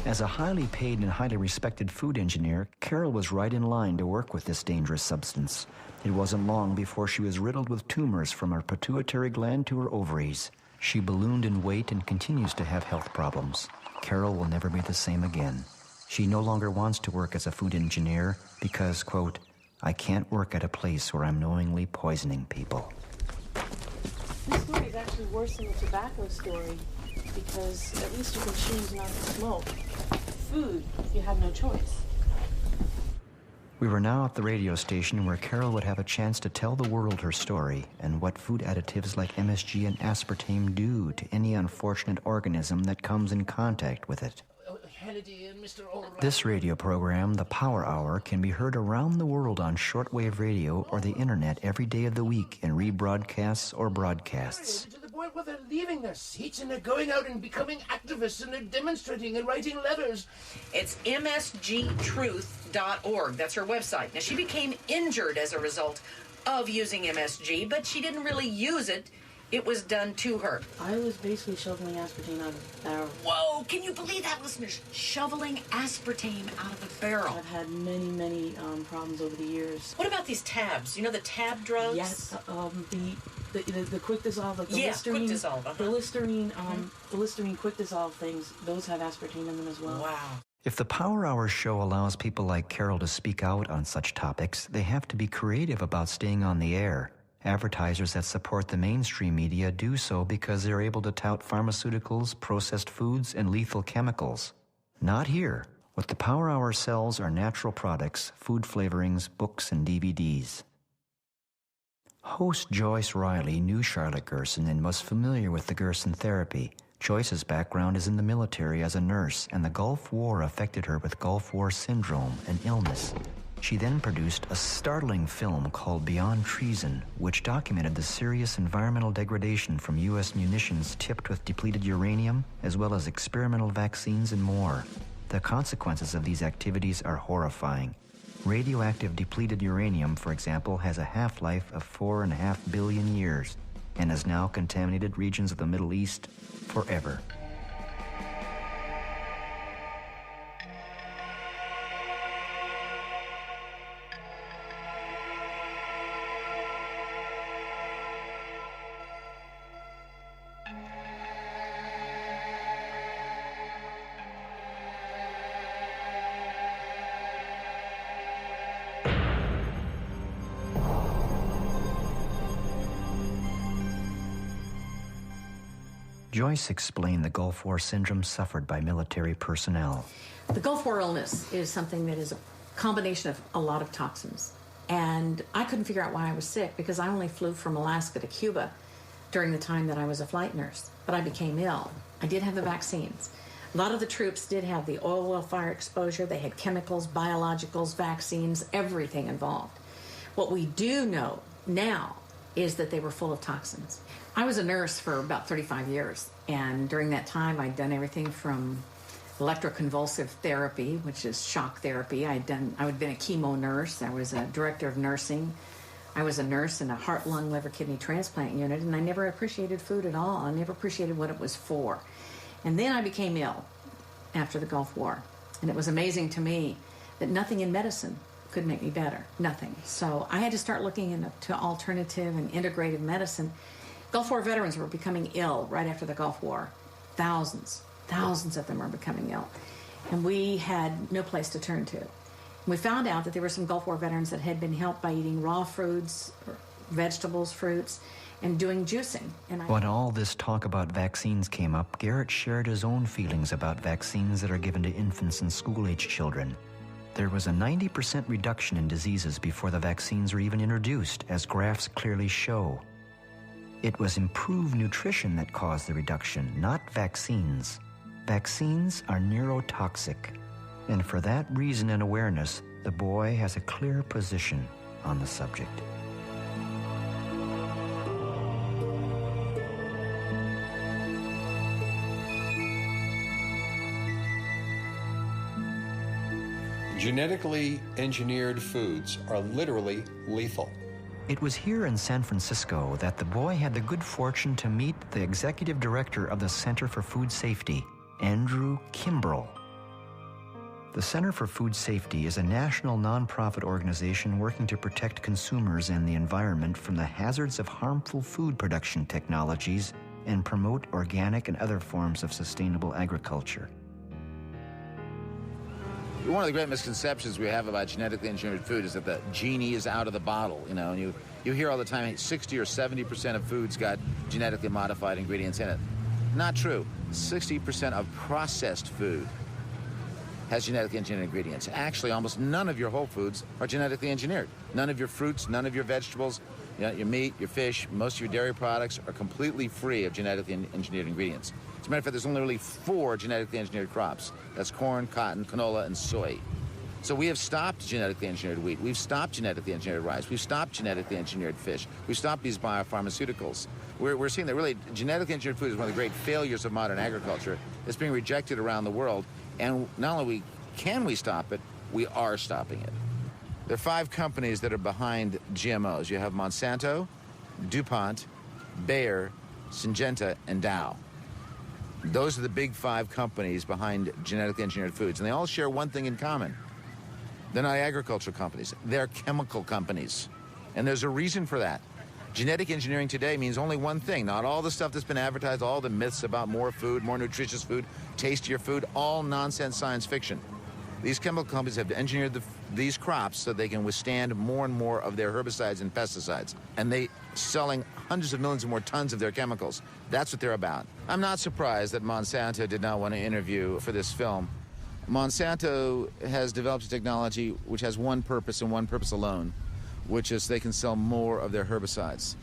As a highly paid and highly respected food engineer, Carol was right in line to work with this dangerous substance. It wasn't long before she was riddled with tumors from her pituitary gland to her ovaries. She ballooned in weight and continues to have health problems. Carol will never be the same again. She no longer wants to work as a food engineer because, quote, I can't work at a place where I'm knowingly poisoning people. This story is actually worse than the tobacco story because at least you can choose not to smoke. Food, you have no choice. We were now at the radio station where Carol would have a chance to tell the world her story and what food additives like MSG and aspartame do to any unfortunate organism that comes in contact with it. Kennedy and Mr. Albright. This radio program, The Power Hour, can be heard around the world on shortwave radio or the internet every day of the week in rebroadcasts or broadcasts. To the point where they're leaving their seats and they're going out and becoming activists and they're demonstrating and writing letters. It's msgtruth.org. That's her website. Now, she became injured as a result of using MSG, but she didn't really use it. It was done to her. I was basically shoveling aspartame out of a barrel. Whoa, can you believe that, listeners? Shoveling aspartame out of a barrel. I've had many problems over the years. What about these tabs? You know the tab drugs? Yes, the quick dissolve, like the Listerine. Quick dissolve. The Listerine, the Listerine quick dissolve things, those have aspartame in them as well. Wow. If the Power Hour show allows people like Carol to speak out on such topics, they have to be creative about staying on the air. Advertisers that support the mainstream media do so because they're able to tout pharmaceuticals, processed foods, and lethal chemicals. Not here. What the Power Hour sells are natural products, food flavorings, books, and DVDs. Host Joyce Riley knew Charlotte Gerson and was familiar with the Gerson therapy. Joyce's background is in the military as a nurse, and the Gulf War affected her with Gulf War syndrome, an illness. She then produced a startling film called Beyond Treason, which documented the serious environmental degradation from U.S. munitions tipped with depleted uranium, as well as experimental vaccines and more. The consequences of these activities are horrifying. Radioactive depleted uranium, for example, has a half-life of 4.5 billion years and has now contaminated regions of the Middle East forever. Joyce explained the Gulf War syndrome suffered by military personnel. The Gulf War illness is something that is a combination of a lot of toxins. And I couldn't figure out why I was sick because I only flew from Alaska to Cuba during the time that I was a flight nurse. But I became ill. I did have the vaccines. A lot of the troops did have the oil well fire exposure. They had chemicals, biologicals, vaccines, everything involved. What we do know now is that they were full of toxins. I was a nurse for about 35 years, and during that time I'd done everything from electroconvulsive therapy, which is shock therapy. I'd been a chemo nurse. I was a director of nursing. I was a nurse in a heart, lung, liver, kidney transplant unit, and I never appreciated food at all. I never appreciated what it was for. And then I became ill after the Gulf War, and it was amazing to me that nothing in medicine could make me better, nothing. So I had to start looking into alternative and integrative medicine. Gulf War veterans were becoming ill right after the Gulf War. Thousands of them were becoming ill. And we had no place to turn to. We found out that there were some Gulf War veterans that had been helped by eating raw foods, vegetables, fruits, and doing juicing. And When all this talk about vaccines came up, Garrett shared his own feelings about vaccines that are given to infants and school-age children. There was a 90% reduction in diseases before the vaccines were even introduced, as graphs clearly show. It was improved nutrition that caused the reduction, not vaccines. Vaccines are neurotoxic, and for that reason and awareness, the boy has a clear position on the subject. Genetically engineered foods are literally lethal. It was here in San Francisco that the boy had the good fortune to meet the executive director of the Center for Food Safety, Andrew Kimbrell. The Center for Food Safety is a national nonprofit organization working to protect consumers and the environment from the hazards of harmful food production technologies and promote organic and other forms of sustainable agriculture. One of the great misconceptions we have about genetically engineered food is that the genie is out of the bottle, you know, and you hear all the time 60 or 70% of foods got genetically modified ingredients in it. Not true. 60% of processed food has genetically engineered ingredients. Actually, almost none of your whole foods are genetically engineered. None of your fruits, none of your vegetables, your meat, your fish, most of your dairy products are completely free of genetically engineered ingredients. As a matter of fact, there's only really 4 genetically engineered crops. That's corn, cotton, canola, and soy. So we have stopped genetically engineered wheat. We've stopped genetically engineered rice. We've stopped genetically engineered fish. We've stopped these biopharmaceuticals. We're seeing that really genetically engineered food is one of the great failures of modern agriculture. It's being rejected around the world. And not only can we stop it, we are stopping it. There are 5 companies that are behind GMOs. You have Monsanto, DuPont, Bayer, Syngenta, and Dow. Those are the big 5 companies behind genetically engineered foods. And they all share one thing in common. They're not agricultural companies. They're chemical companies. And there's a reason for that. Genetic engineering today means only one thing. Not all the stuff that's been advertised, all the myths about more food, more nutritious food, tastier food, all nonsense science fiction. These chemical companies have engineered these crops so they can withstand more and more of their herbicides and pesticides. And they selling hundreds of millions of more tons of their chemicals. That's what they're about. I'm not surprised that Monsanto did not want to interview for this film. Monsanto has developed a technology which has one purpose and one purpose alone, which is they can sell more of their herbicides.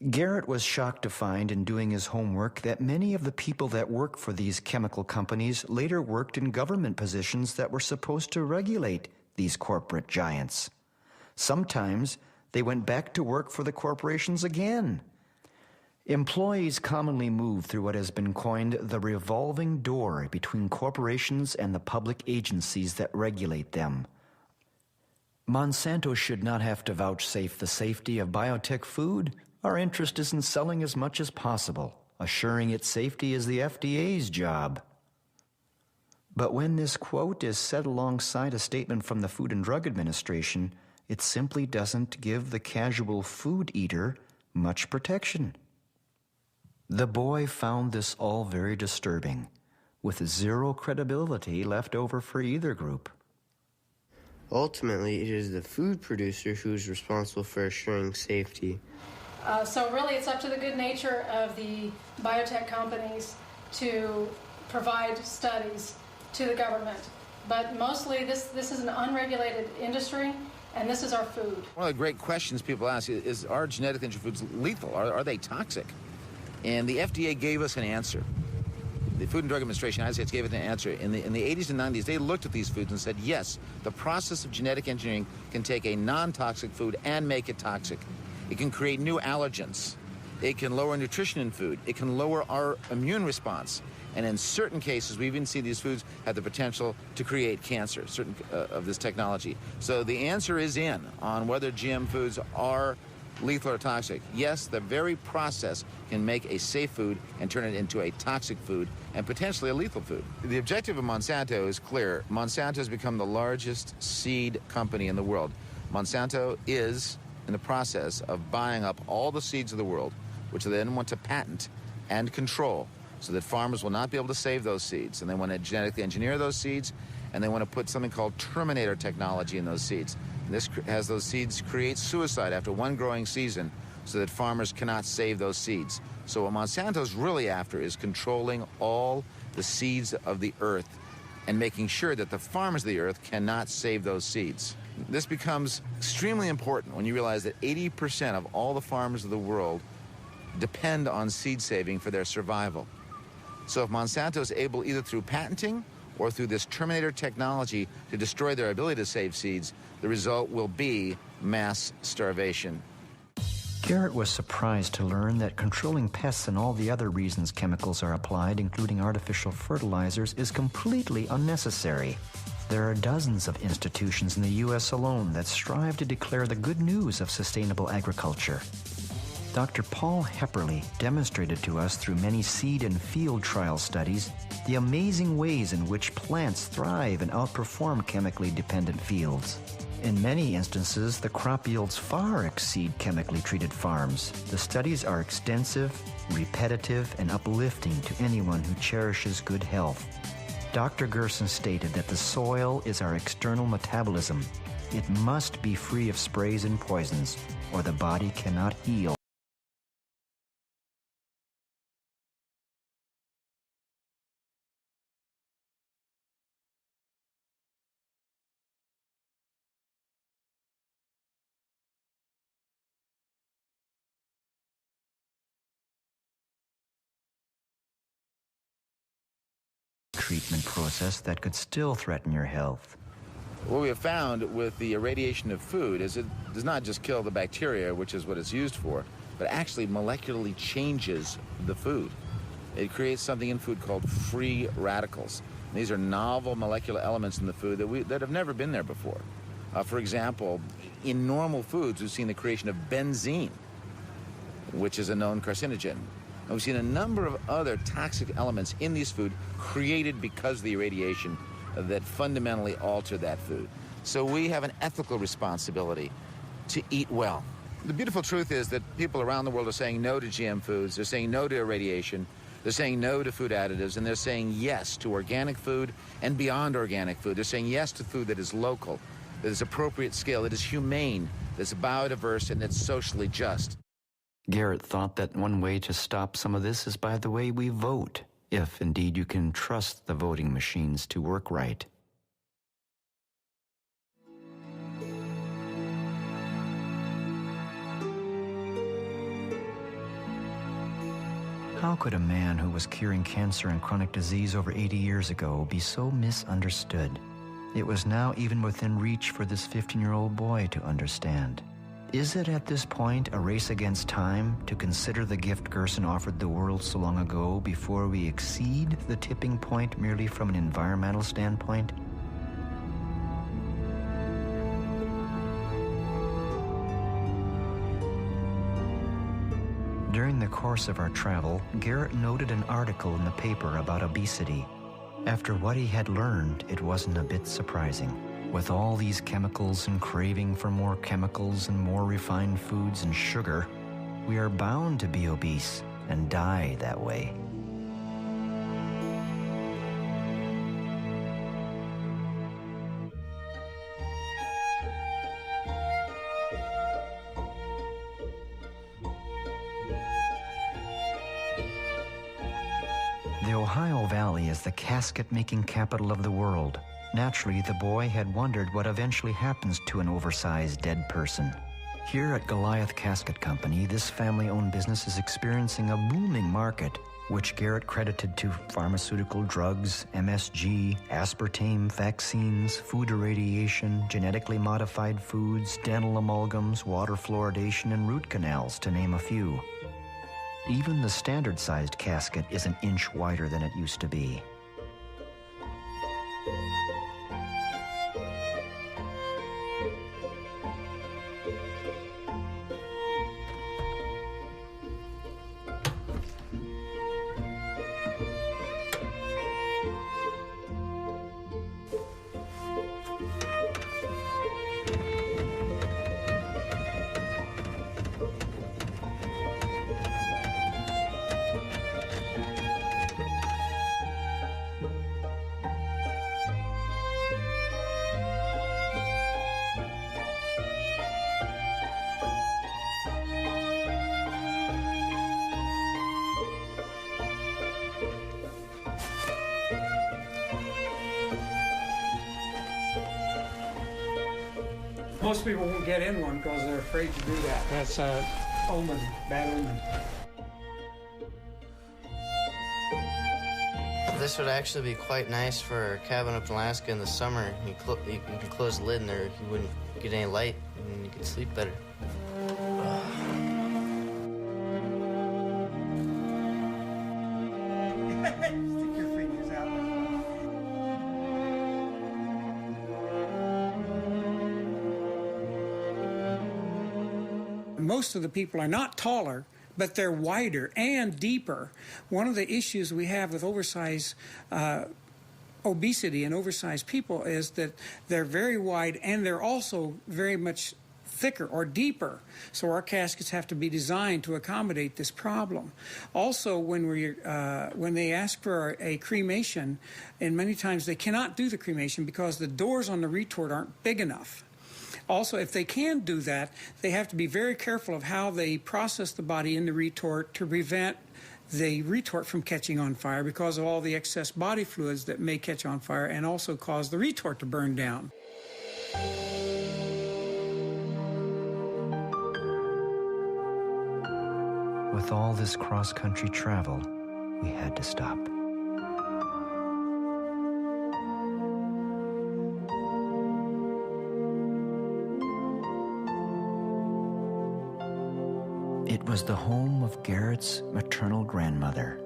Garrett was shocked to find in doing his homework that many of the people that work for these chemical companies later worked in government positions that were supposed to regulate these corporate giants. Sometimes they went back to work for the corporations again. Employees commonly move through what has been coined the revolving door between corporations and the public agencies that regulate them. Monsanto should not have to vouchsafe the safety of biotech food. Our interest is in selling as much as possible. Assuring its safety is the FDA's job. But when this quote is said alongside a statement from the Food and Drug Administration, it simply doesn't give the casual food eater much protection. The boy found this all very disturbing, with 0 credibility left over for either group. Ultimately, it is the food producer who is responsible for assuring safety. So really it's up to the good nature of the biotech companies to provide studies to the government. But mostly this is an unregulated industry, and this is our food. One of the great questions people ask is, are genetically engineered foods lethal? Are they toxic? And the FDA gave us an answer. The Food and Drug Administration in the United States gave it an answer. In the 80s and 90s, they looked at these foods and said, yes, the process of genetic engineering can take a non-toxic food and make it toxic. It can create new allergens. It can lower nutrition in food. It can lower our immune response. And in certain cases, we even see these foods have the potential to create cancer, certain of this technology. So the answer is in on whether GM foods are lethal or toxic. Yes, the very process can make a safe food and turn it into a toxic food and potentially a lethal food. The objective of Monsanto is clear. Monsanto has become the largest seed company in the world. Monsanto is in the process of buying up all the seeds of the world, which they then want to patent and control so that farmers will not be able to save those seeds. And they want to genetically engineer those seeds, and they want to put something called terminator technology in those seeds. This has those seeds create suicide after one growing season so that farmers cannot save those seeds. So what Monsanto's really after is controlling all the seeds of the earth and making sure that the farmers of the earth cannot save those seeds. This becomes extremely important when you realize that 80% of all the farmers of the world depend on seed saving for their survival. So if Monsanto is able, either through patenting or through this terminator technology, to destroy their ability to save seeds, the result will be mass starvation. Garrett was surprised to learn that controlling pests and all the other reasons chemicals are applied, including artificial fertilizers, is completely unnecessary. There are dozens of institutions in the U.S. alone that strive to declare the good news of sustainable agriculture. Dr. Paul Hepperly demonstrated to us through many seed and field trial studies the amazing ways in which plants thrive and outperform chemically dependent fields. In many instances, the crop yields far exceed chemically treated farms. The studies are extensive, repetitive, and uplifting to anyone who cherishes good health. Dr. Gerson stated that the soil is our external metabolism. It must be free of sprays and poisons, or the body cannot heal. treatment process that could still threaten your health. What we have found with the irradiation of food is it does not just kill the bacteria, which is what it's used for, but actually molecularly changes the food. It creates something in food called free radicals. And these are novel molecular elements in the food that have never been there before. For example, in normal foods, we've seen the creation of benzene, which is a known carcinogen. And we've seen a number of other toxic elements in these food created because of the irradiation that fundamentally alter that food. So we have an ethical responsibility to eat well. The beautiful truth is that people around the world are saying no to GM foods, they're saying no to irradiation, they're saying no to food additives, and they're saying yes to organic food and beyond organic food. They're saying yes to food that is local, that is appropriate scale, that is humane, that's biodiverse, and that's socially just. Garrett thought that one way to stop some of this is by the way we vote, if indeed you can trust the voting machines to work right. How could a man who was curing cancer and chronic disease over 80 years ago be so misunderstood? It was now even within reach for this 15-year-old boy to understand. Is it at this point a race against time to consider the gift Gerson offered the world so long ago before we exceed the tipping point merely from an environmental standpoint? During the course of our travel, Garrett noted an article in the paper about obesity. After what he had learned, it wasn't a bit surprising. With all these chemicals and craving for more chemicals and more refined foods and sugar, we are bound to be obese and die that way. The Ohio Valley is the casket-making capital of the world. Naturally, the boy had wondered what eventually happens to an oversized dead person. Here at Goliath Casket Company, this family-owned business is experiencing a booming market, which Garrett credited to pharmaceutical drugs, MSG, aspartame, vaccines, food irradiation, genetically modified foods, dental amalgams, water fluoridation, and root canals, to name a few. Even the standard-sized casket is an inch wider than it used to be. Most people won't get in one because they're afraid to do that. That's a omen, bad omen. This would actually be quite nice for a cabin up in Alaska in the summer. You can close the lid in there, you wouldn't get any light, and you could sleep better. Stick your fingers out. Most of the people are not taller, but they're wider and deeper. One of the issues we have with oversized obesity and oversized people is that they're very wide and they're also very much thicker or deeper. So our caskets have to be designed to accommodate this problem. Also, when they ask for a cremation, and many times they cannot do the cremation because the doors on the retort aren't big enough. Also, if they can do that, they have to be very careful of how they process the body in the retort to prevent the retort from catching on fire because of all the excess body fluids that may catch on fire and also cause the retort to burn down. With all this cross-country travel, we had to stop. It was the home of Garrett's maternal grandmother.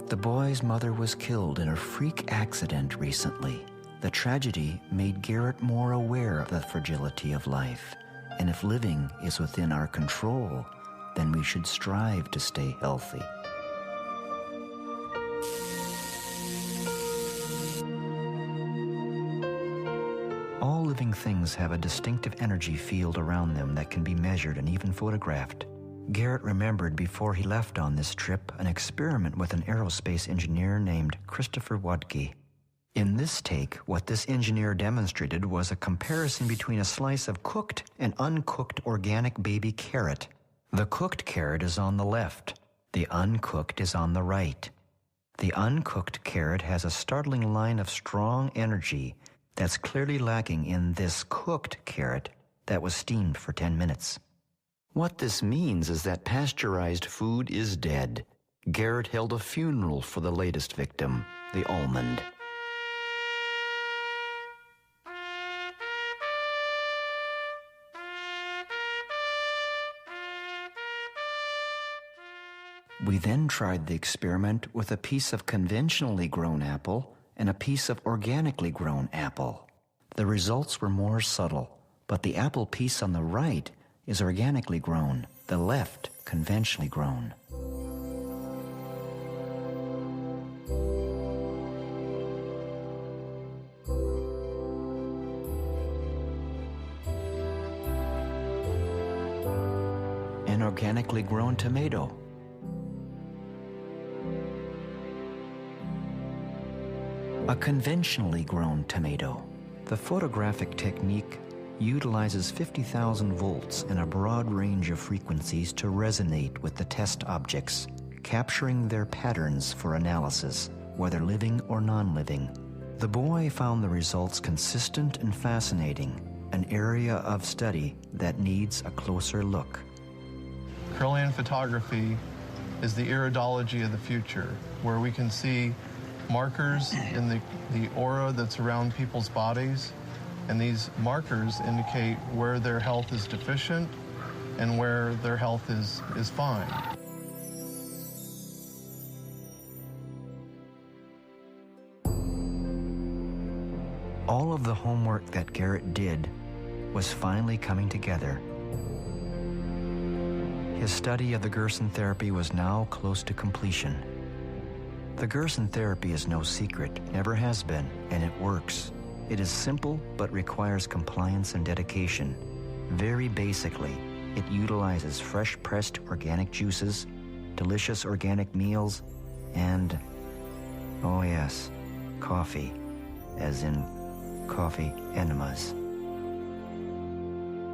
The boy's mother was killed in a freak accident recently. The tragedy made Garrett more aware of the fragility of life, and if living is within our control, then we should strive to stay healthy. All living things have a distinctive energy field around them that can be measured and even photographed. Garrett remembered before he left on this trip an experiment with an aerospace engineer named Christopher Wadke. In this take, what this engineer demonstrated was a comparison between a slice of cooked and uncooked organic baby carrot. The cooked carrot is on the left. The uncooked is on the right. The uncooked carrot has a startling line of strong energy that's clearly lacking in this cooked carrot that was steamed for 10 minutes. What this means is that pasteurized food is dead. Garrett held a funeral for the latest victim, the almond. We then tried the experiment with a piece of conventionally grown apple and a piece of organically grown apple. The results were more subtle, but the apple piece on the right is organically grown, the left conventionally grown. An organically grown tomato. A conventionally grown tomato. The photographic technique utilizes 50,000 volts and a broad range of frequencies to resonate with the test objects, capturing their patterns for analysis, whether living or non-living. The boy found the results consistent and fascinating, an area of study that needs a closer look. Kirlian photography is the iridology of the future, where we can see markers in the aura that's around people's bodies, and these markers indicate where their health is deficient and where their health is fine. All of the homework that Garrett did was finally coming together. His study of the Gerson therapy was now close to completion. The Gerson therapy is no secret, never has been, and it works. It is simple, but requires compliance and dedication. Very basically, it utilizes fresh-pressed organic juices, delicious organic meals, and, oh yes, coffee, as in coffee enemas.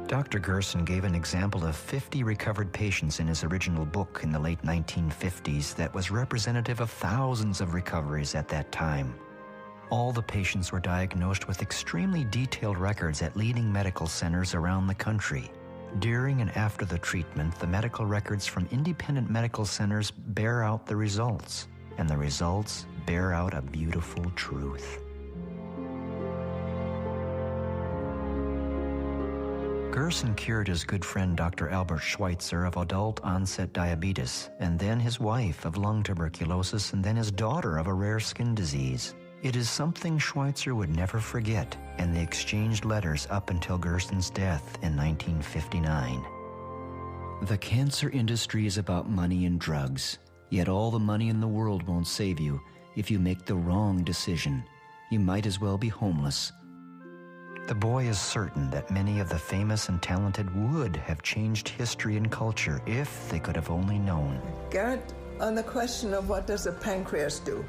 Dr. Gerson gave an example of 50 recovered patients in his original book in the late 1950s that was representative of thousands of recoveries at that time. All the patients were diagnosed with extremely detailed records at leading medical centers around the country. During and after the treatment, the medical records from independent medical centers bear out the results, and the results bear out a beautiful truth. Gerson cured his good friend Dr. Albert Schweitzer of adult-onset diabetes, and then his wife of lung tuberculosis, and then his daughter of a rare skin disease. It is something Schweitzer would never forget, and they exchanged letters up until Gerson's death in 1959. The cancer industry is about money and drugs, yet all the money in the world won't save you if you make the wrong decision. You might as well be homeless. The boy is certain that many of the famous and talented would have changed history and culture if they could have only known. Garrett, on the question of what does the pancreas do?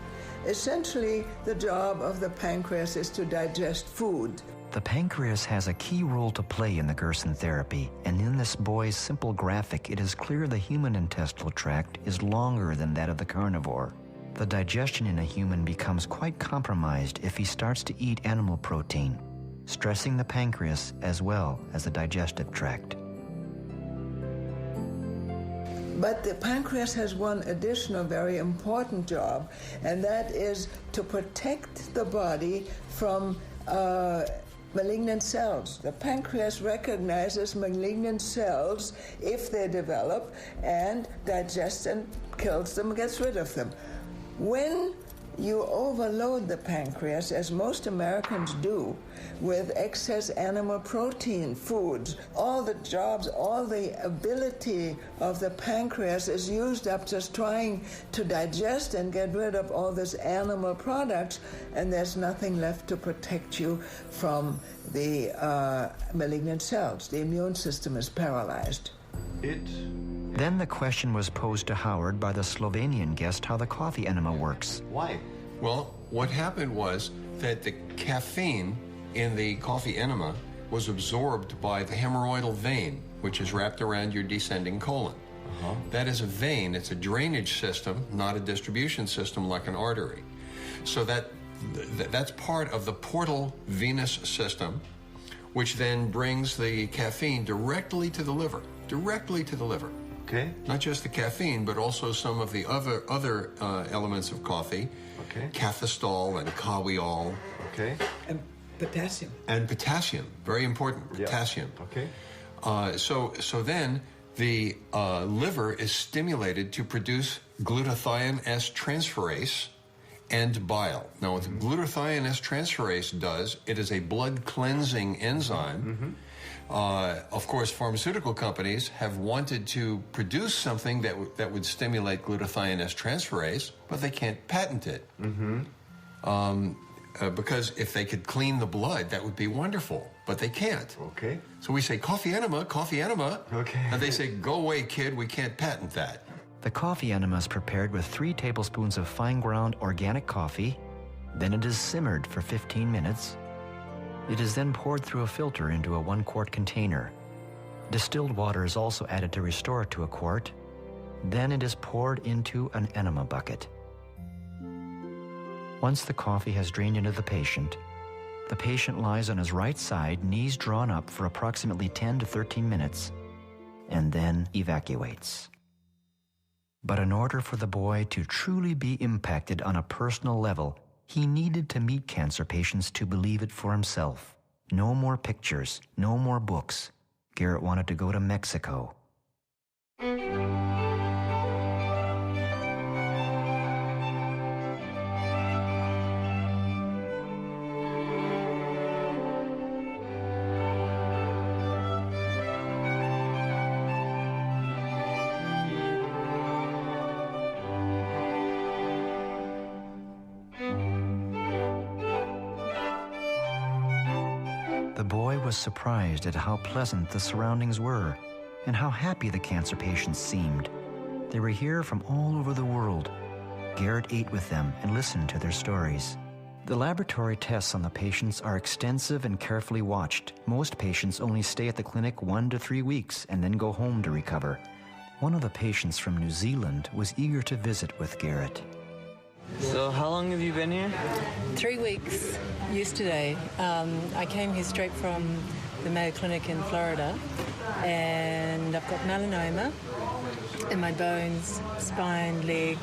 Essentially, the job of the pancreas is to digest food. The pancreas has a key role to play in the Gerson therapy, and in this boy's simple graphic, it is clear the human intestinal tract is longer than that of the carnivore. The digestion in a human becomes quite compromised if he starts to eat animal protein, stressing the pancreas as well as the digestive tract. But the pancreas has one additional very important job, and that is to protect the body from malignant cells. The pancreas recognizes malignant cells if they develop and digests and kills them, gets rid of them. When you overload the pancreas, as most Americans do, with excess animal protein foods, all the jobs, all the ability of the pancreas is used up just trying to digest and get rid of all this animal products, and there's nothing left to protect you from the malignant cells. The immune system is paralyzed. Then the question was posed to Howard by the Slovenian guest how the coffee enema works. Why? Well, what happened was that the caffeine in the coffee enema was absorbed by the hemorrhoidal vein, which is wrapped around your descending colon. That is a vein. It's a drainage system, not a distribution system like an artery. So that's part of the portal venous system, which then brings the caffeine directly to the liver. Directly to the liver. Okay. Not just the caffeine, but also some of the other elements of coffee. Okay. Cafestol and kawiol. Okay. And potassium. And potassium, very important, potassium. Okay. So then the liver is stimulated to produce glutathione S transferase and bile. Now, what the glutathione S transferase does, it is a blood cleansing enzyme. Of course, pharmaceutical companies have wanted to produce something that would stimulate glutathione S transferase, but they can't patent it. Because if they could clean the blood, that would be wonderful, but they can't. Okay. So we say, coffee enema. Okay. And they say, go away, kid, we can't patent that. The coffee enema is prepared with 3 tablespoons of fine ground organic coffee. Then it is simmered for 15 minutes. It is then poured through a filter into a 1-quart container. Distilled water is also added to restore it to a quart. Then it is poured into an enema bucket. Once the coffee has drained into the patient lies on his right side, knees drawn up for approximately 10 to 13 minutes, and then evacuates. But in order for the boy to truly be impacted on a personal level, he needed to meet cancer patients to believe it for himself. No more pictures, no more books. Garrett wanted to go to Mexico. The boy was surprised at how pleasant the surroundings were and how happy the cancer patients seemed. They were here from all over the world. Garrett ate with them and listened to their stories. The laboratory tests on the patients are extensive and carefully watched. Most patients only stay at the clinic 1 to 3 weeks and then go home to recover. One of the patients from New Zealand was eager to visit with Garrett. So how long have you been here? 3 weeks yesterday. I came here straight from the Mayo Clinic in Florida, and I've got melanoma in my bones, spine, leg,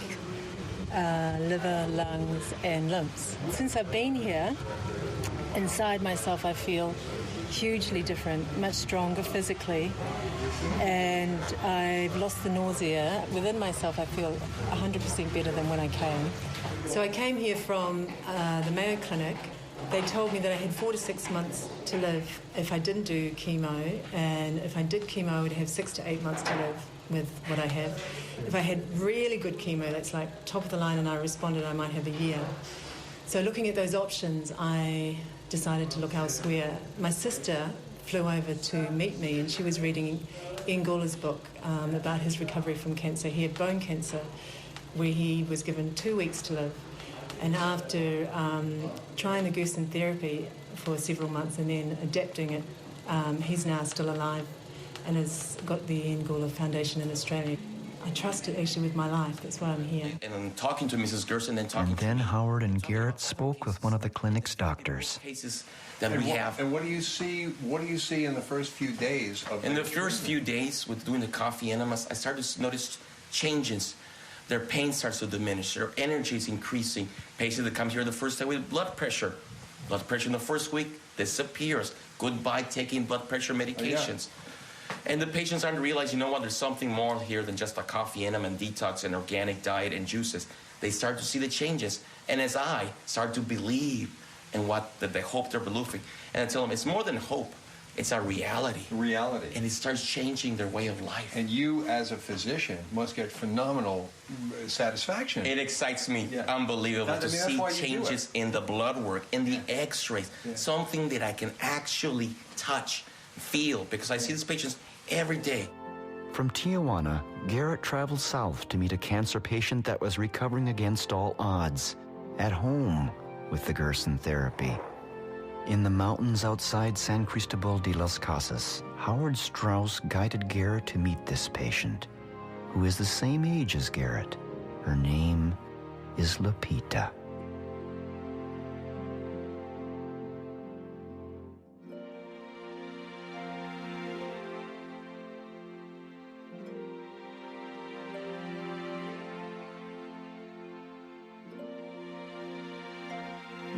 liver, lungs, and limbs. Since I've been here, inside myself I feel hugely different, much stronger physically, and I've lost the nausea. Within myself I feel 100% better than when I came. So I came here from the Mayo Clinic. They told me that I had 4 to 6 months to live if I didn't do chemo, and if I did chemo I would have 6 to 8 months to live with what I have. If I had really good chemo, that's like top of the line, and I responded, I might have a year. So looking at those options, I decided to look elsewhere. My sister flew over to meet me, and she was reading Ian Gawler's book about his recovery from cancer. He had bone cancer, where he was given 2 weeks to live. And after trying the Gerson therapy for several months and then adapting it, he's now still alive and has got the Ian Gawler Foundation in Australia. I trust it actually with my life. That's why I'm here. And I'm talking to Mrs. Gerson and talking And then Howard and Garrett spoke with one of the clinic's doctors. cases that we have. And what do you see? What do you see in the first few days of? In the first few days with doing the coffee enemas, I started to notice changes. Their pain starts to diminish. Their energy is increasing. Patients that come here the first day with blood pressure Blood pressure in the first week disappears. Goodbye taking blood pressure medications. And the patients aren't realize, you know what, there's something more here than just a coffee enema and detox and organic diet and juices. They start to see the changes. And as I start to believe in what the hope they're believing, and I tell them it's more than hope. It's a reality. Reality. And it starts changing their way of life. And you, as a physician, must get phenomenal satisfaction. It excites me, unbelievable, to see changes in the blood work, in the x-rays, something that I can actually touch, feel, because I see these patients every day. From Tijuana, Garrett traveled south to meet a cancer patient that was recovering against all odds, at home with the Gerson therapy. In the mountains outside San Cristobal de las Casas, Howard Strauss guided Garrett to meet this patient, who is the same age as Garrett. Her name is Lupita.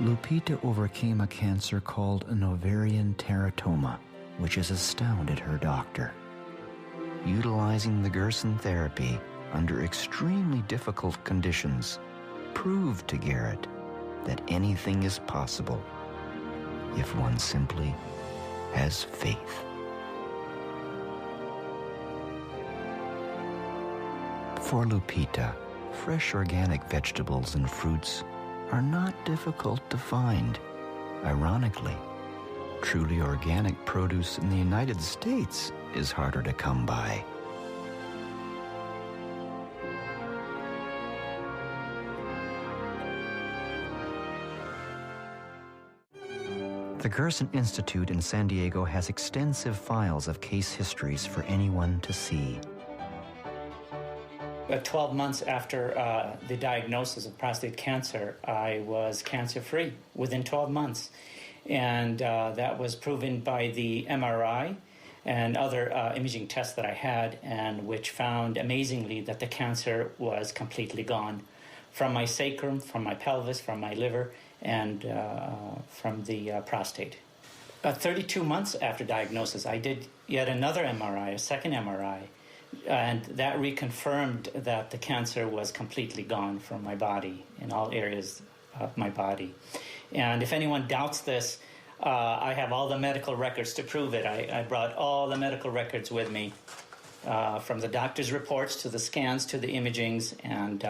Lupita overcame a cancer called an ovarian teratoma, which has astounded her doctor. Utilizing the Gerson therapy under extremely difficult conditions proved to Garrett that anything is possible if one simply has faith. For Lupita, fresh organic vegetables and fruits are not difficult to find. Ironically, truly organic produce in the United States is harder to come by. The Gerson Institute in San Diego has extensive files of case histories for anyone to see. 12 months after the diagnosis of prostate cancer, I was cancer-free within 12 months. And that was proven by the MRI and other imaging tests that I had, and which found amazingly that the cancer was completely gone from my sacrum, from my pelvis, from my liver, and from the prostate. 32 months after diagnosis, I did yet another MRI, a second MRI, and that reconfirmed that the cancer was completely gone from my body, in all areas of my body. And if anyone doubts this, I have all the medical records to prove it. I brought all the medical records with me, from the doctor's reports to the scans to the imagings, and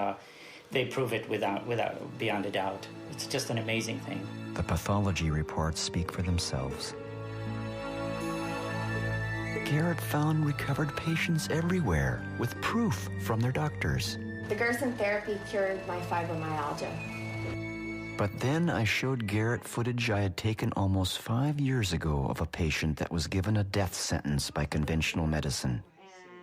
they prove it beyond a doubt. It's just an amazing thing. The pathology reports speak for themselves. Garrett found recovered patients everywhere with proof from their doctors. The Gerson therapy cured my fibromyalgia. But then I showed Garrett footage I had taken almost 5 years ago of a patient that was given a death sentence by conventional medicine.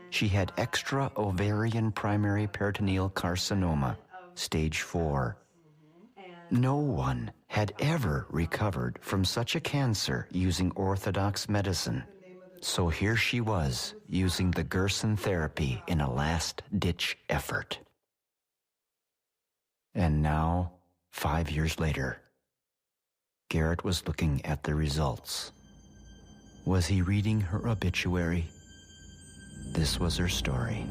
She had extra ovarian primary peritoneal carcinoma, stage 4. No one had ever recovered from such a cancer using orthodox medicine. So here she was, using the Gerson therapy in a last-ditch effort. And now, 5 years later, Garrett was looking at the results. Was he reading her obituary? This was her story.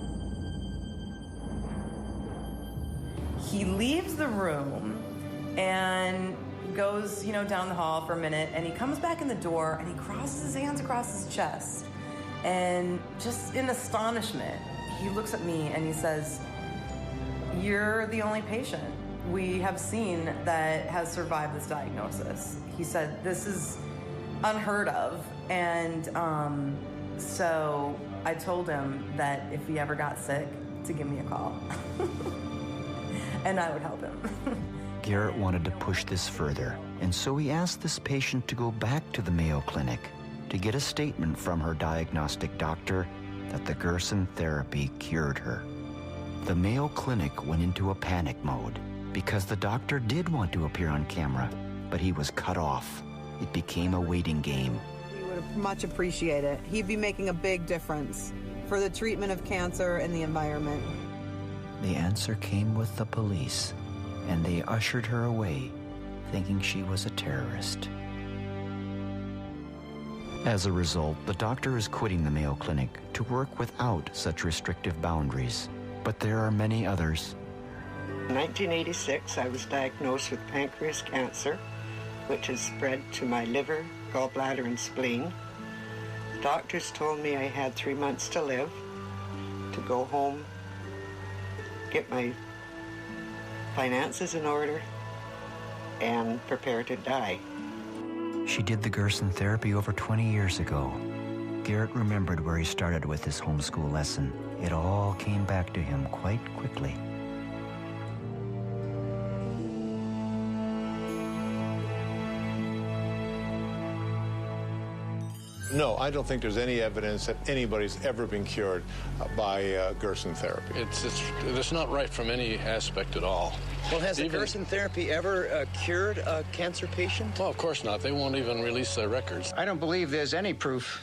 He leaves the room and goes, down the hall for a minute, and he comes back in the door and he crosses his hands across his chest. And just in astonishment, he looks at me and he says, "You're the only patient we have seen that has survived this diagnosis." He said, "This is unheard of." And so I told him that if he ever got sick, to give me a call. And I would help him. Garrett wanted to push this further, and so he asked this patient to go back to the Mayo Clinic to get a statement from her diagnostic doctor that the Gerson therapy cured her. The Mayo Clinic went into a panic mode because the doctor did want to appear on camera, but he was cut off. It became a waiting game. We would much appreciate it. He'd be making a big difference for the treatment of cancer and the environment. The answer came with the police, and they ushered her away thinking she was a terrorist. As a result, the doctor is quitting the Mayo Clinic to work without such restrictive boundaries. But there are many others. In 1986, I was diagnosed with pancreas cancer, which has spread to my liver, gallbladder, and spleen. The doctors told me I had 3 months to live, to go home, get my finances in order, and prepare to die. She did the Gerson therapy over 20 years ago. Garrett remembered where he started with his homeschool lesson. It all came back to him quite quickly. No, I don't think there's any evidence that anybody's ever been cured by Gerson therapy. It's not right from any aspect at all. Well, has the Gerson therapy ever cured a cancer patient? Well, of course not. They won't even release their records. I don't believe there's any proof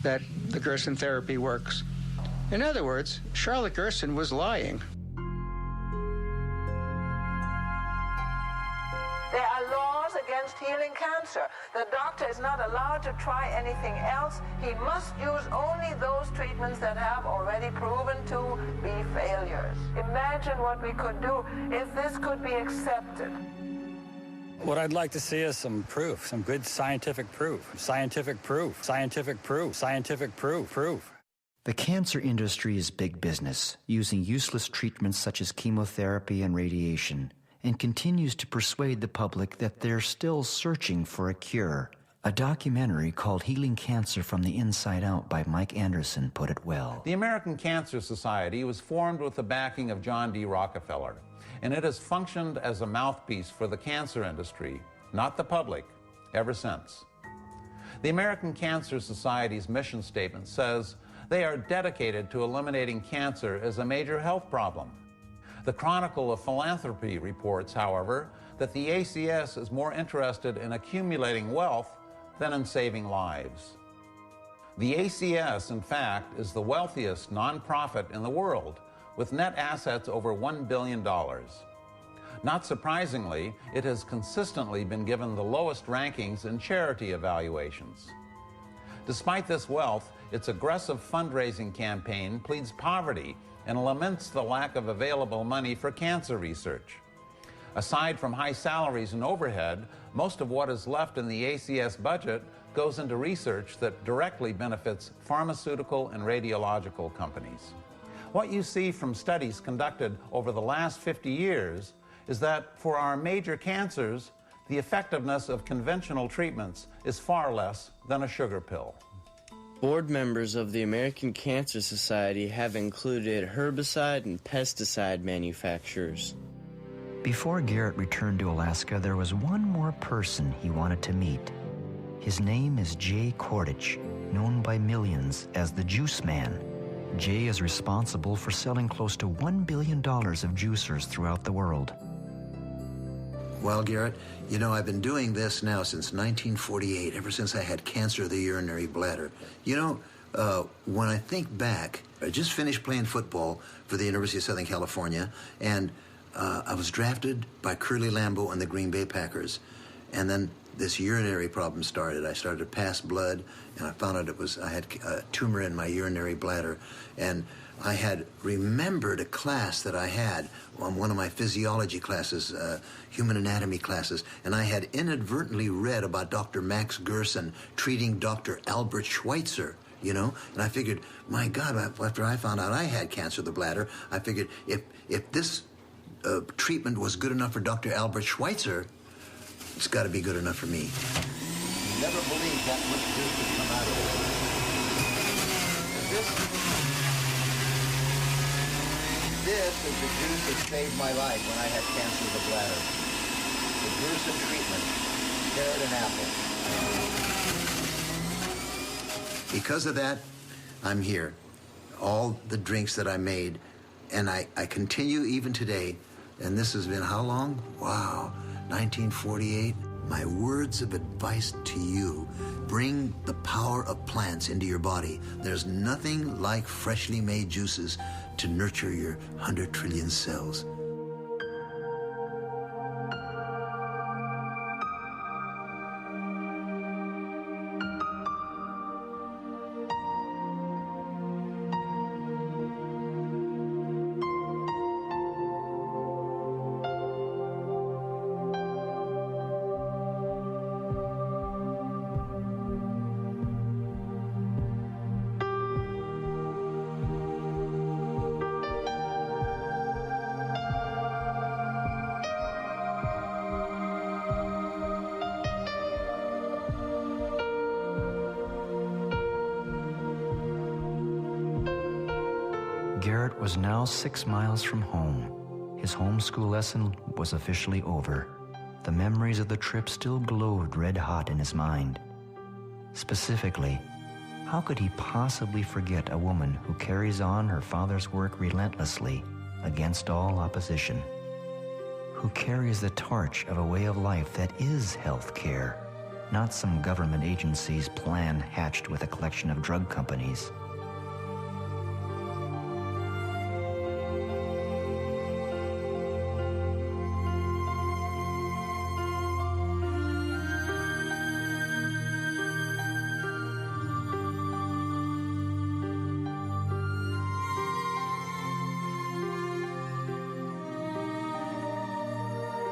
that the Gerson therapy works. In other words, Charlotte Gerson was lying. There are laws against healing cancer. The doctor is not allowed to try anything else. He must use only those treatments that have already proven to be failures. Imagine what we could do if this could be accepted. What I'd like to see is some proof, some good scientific proof. Scientific proof, scientific proof, scientific proof. The cancer industry is big business, using useless treatments such as chemotherapy and radiation, and continues to persuade the public that they're still searching for a cure. A documentary called Healing Cancer from the Inside Out by Mike Anderson put it well. The American Cancer Society was formed with the backing of John D. Rockefeller, and it has functioned as a mouthpiece for the cancer industry, not the public, ever since. The American Cancer Society's mission statement says they are dedicated to eliminating cancer as a major health problem. The Chronicle of Philanthropy reports, however, that the ACS is more interested in accumulating wealth than in saving lives. The ACS, in fact, is the wealthiest nonprofit in the world, with net assets over $1 billion. Not surprisingly, it has consistently been given the lowest rankings in charity evaluations. Despite this wealth, its aggressive fundraising campaign pleads poverty and laments the lack of available money for cancer research. Aside from high salaries and overhead, most of what is left in the ACS budget goes into research that directly benefits pharmaceutical and radiological companies. What you see from studies conducted over the last 50 years is that for our major cancers, the effectiveness of conventional treatments is far less than a sugar pill. Board members of the American Cancer Society have included herbicide and pesticide manufacturers. Before Garrett returned to Alaska, there was one more person he wanted to meet. His name is Jay Kordich, known by millions as the Juice Man. Jay is responsible for selling close to $1 billion of juicers throughout the world. Well, Garrett, you know, I've been doing this now since 1948, ever since I had cancer of the urinary bladder. You know, when I think back, I just finished playing football for the University of Southern California, and I was drafted by Curly Lambeau and the Green Bay Packers. And then this urinary problem started. I started to pass blood, and I found out I had a tumor in my urinary bladder. And I had remembered a class that I had on one of my physiology classes, human anatomy classes, and I had inadvertently read about Dr. Max Gerson treating Dr. Albert Schweitzer, you know? And I figured, my God, after I found out I had cancer of the bladder, I figured if this treatment was good enough for Dr. Albert Schweitzer, it's got to be good enough for me. Never believed that much juice would come out of it. This is the juice that saved my life when I had cancer of the bladder. The Gerson treatment, carrot and apple. Because of that, I'm here. All the drinks that I made, and I continue even today. And this has been how long? Wow, 1948. My words of advice to you: bring the power of plants into your body. There's nothing like freshly made juices to nurture your 100 trillion cells. Garrett was now 6 miles from home. His homeschool lesson was officially over. The memories of the trip still glowed red hot in his mind. Specifically, how could he possibly forget a woman who carries on her father's work relentlessly against all opposition? Who carries the torch of a way of life that is health care, not some government agency's plan hatched with a collection of drug companies.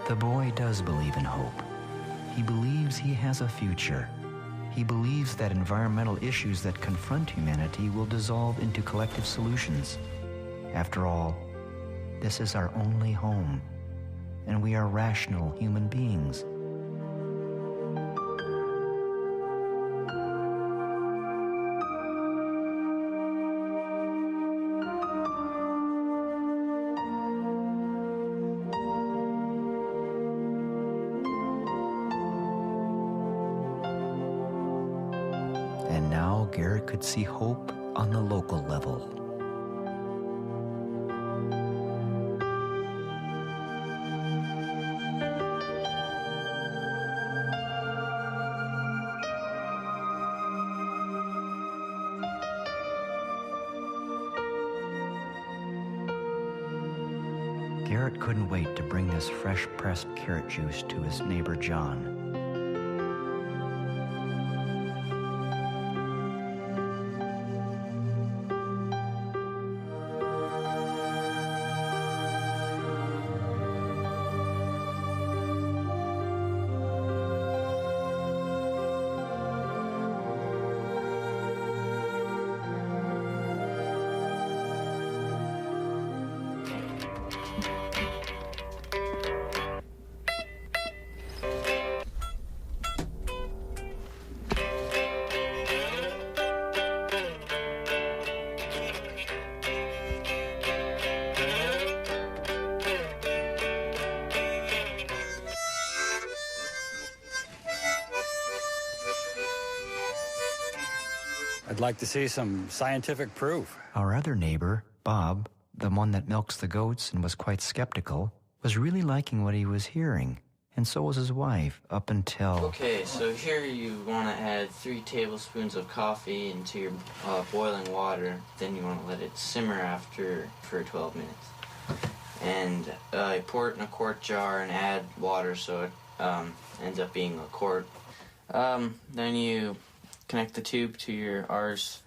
The boy does believe in hope. He believes he has a future. He believes that environmental issues that confront humanity will dissolve into collective solutions. After all, this is our only home, and we are rational human beings. And now Garrett could see hope on the local level. Garrett couldn't wait to bring this fresh-pressed carrot juice to his neighbor John. I'd like to see some scientific proof. Our other neighbor, Bob, the one that milks the goats and was quite skeptical, was really liking what he was hearing, and so was his wife, up until... Okay, so here you want to add 3 tablespoons of coffee into your boiling water. Then you want to let it simmer for 12 minutes. And pour it in a quart jar and add water so it ends up being a quart. Then you connect the tube to your R's.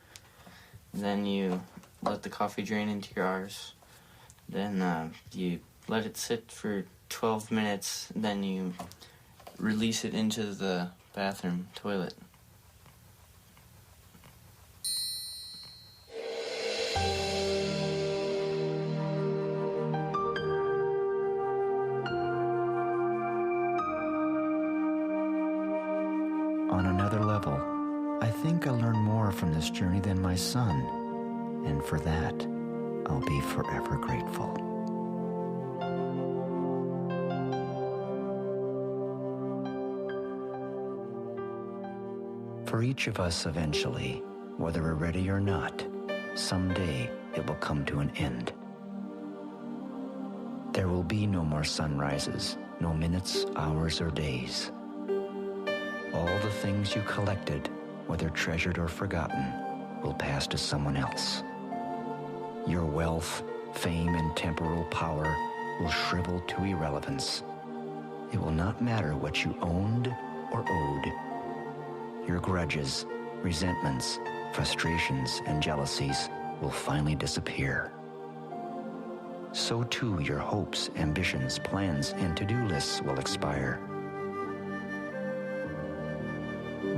Then you let the coffee drain into your R's. Then you let it sit for 12 minutes. Then you release it into the bathroom toilet. On another level, I think I learned more from this journey than my son, and for that, I'll be forever grateful. For each of us eventually, whether we're ready or not, someday it will come to an end. There will be no more sunrises, no minutes, hours, or days. All the things you collected, whether treasured or forgotten, will pass to someone else. Your wealth, fame, and temporal power will shrivel to irrelevance. It will not matter what you owned or owed. Your grudges, resentments, frustrations, and jealousies will finally disappear. So too your hopes, ambitions, plans, and to-do lists will expire.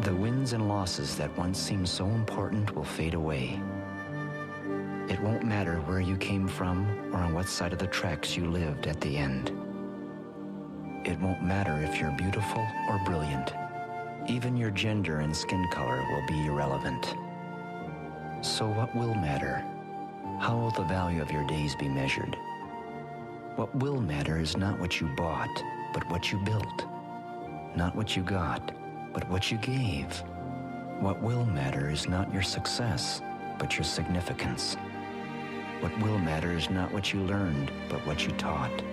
The wins and losses that once seemed so important will fade away. It won't matter where you came from or on what side of the tracks you lived at the end. It won't matter if you're beautiful or brilliant. Even your gender and skin color will be irrelevant. So what will matter? how will the value of your days be measured? What will matter is not what you bought, but what you built. Not what you got, but what you gave. What will matter is not your success, but your significance. What will matter is not what you learned, but what you taught.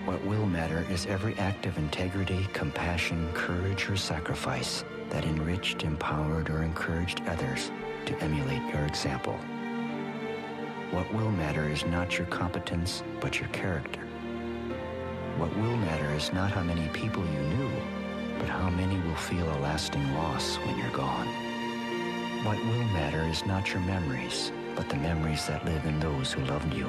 What will matter is every act of integrity, compassion, courage, or sacrifice that enriched, empowered, or encouraged others to emulate your example. What will matter is not your competence, but your character. What will matter is not how many people you knew, but how many will feel a lasting loss when you're gone. What will matter is not your memories, but the memories that live in those who loved you.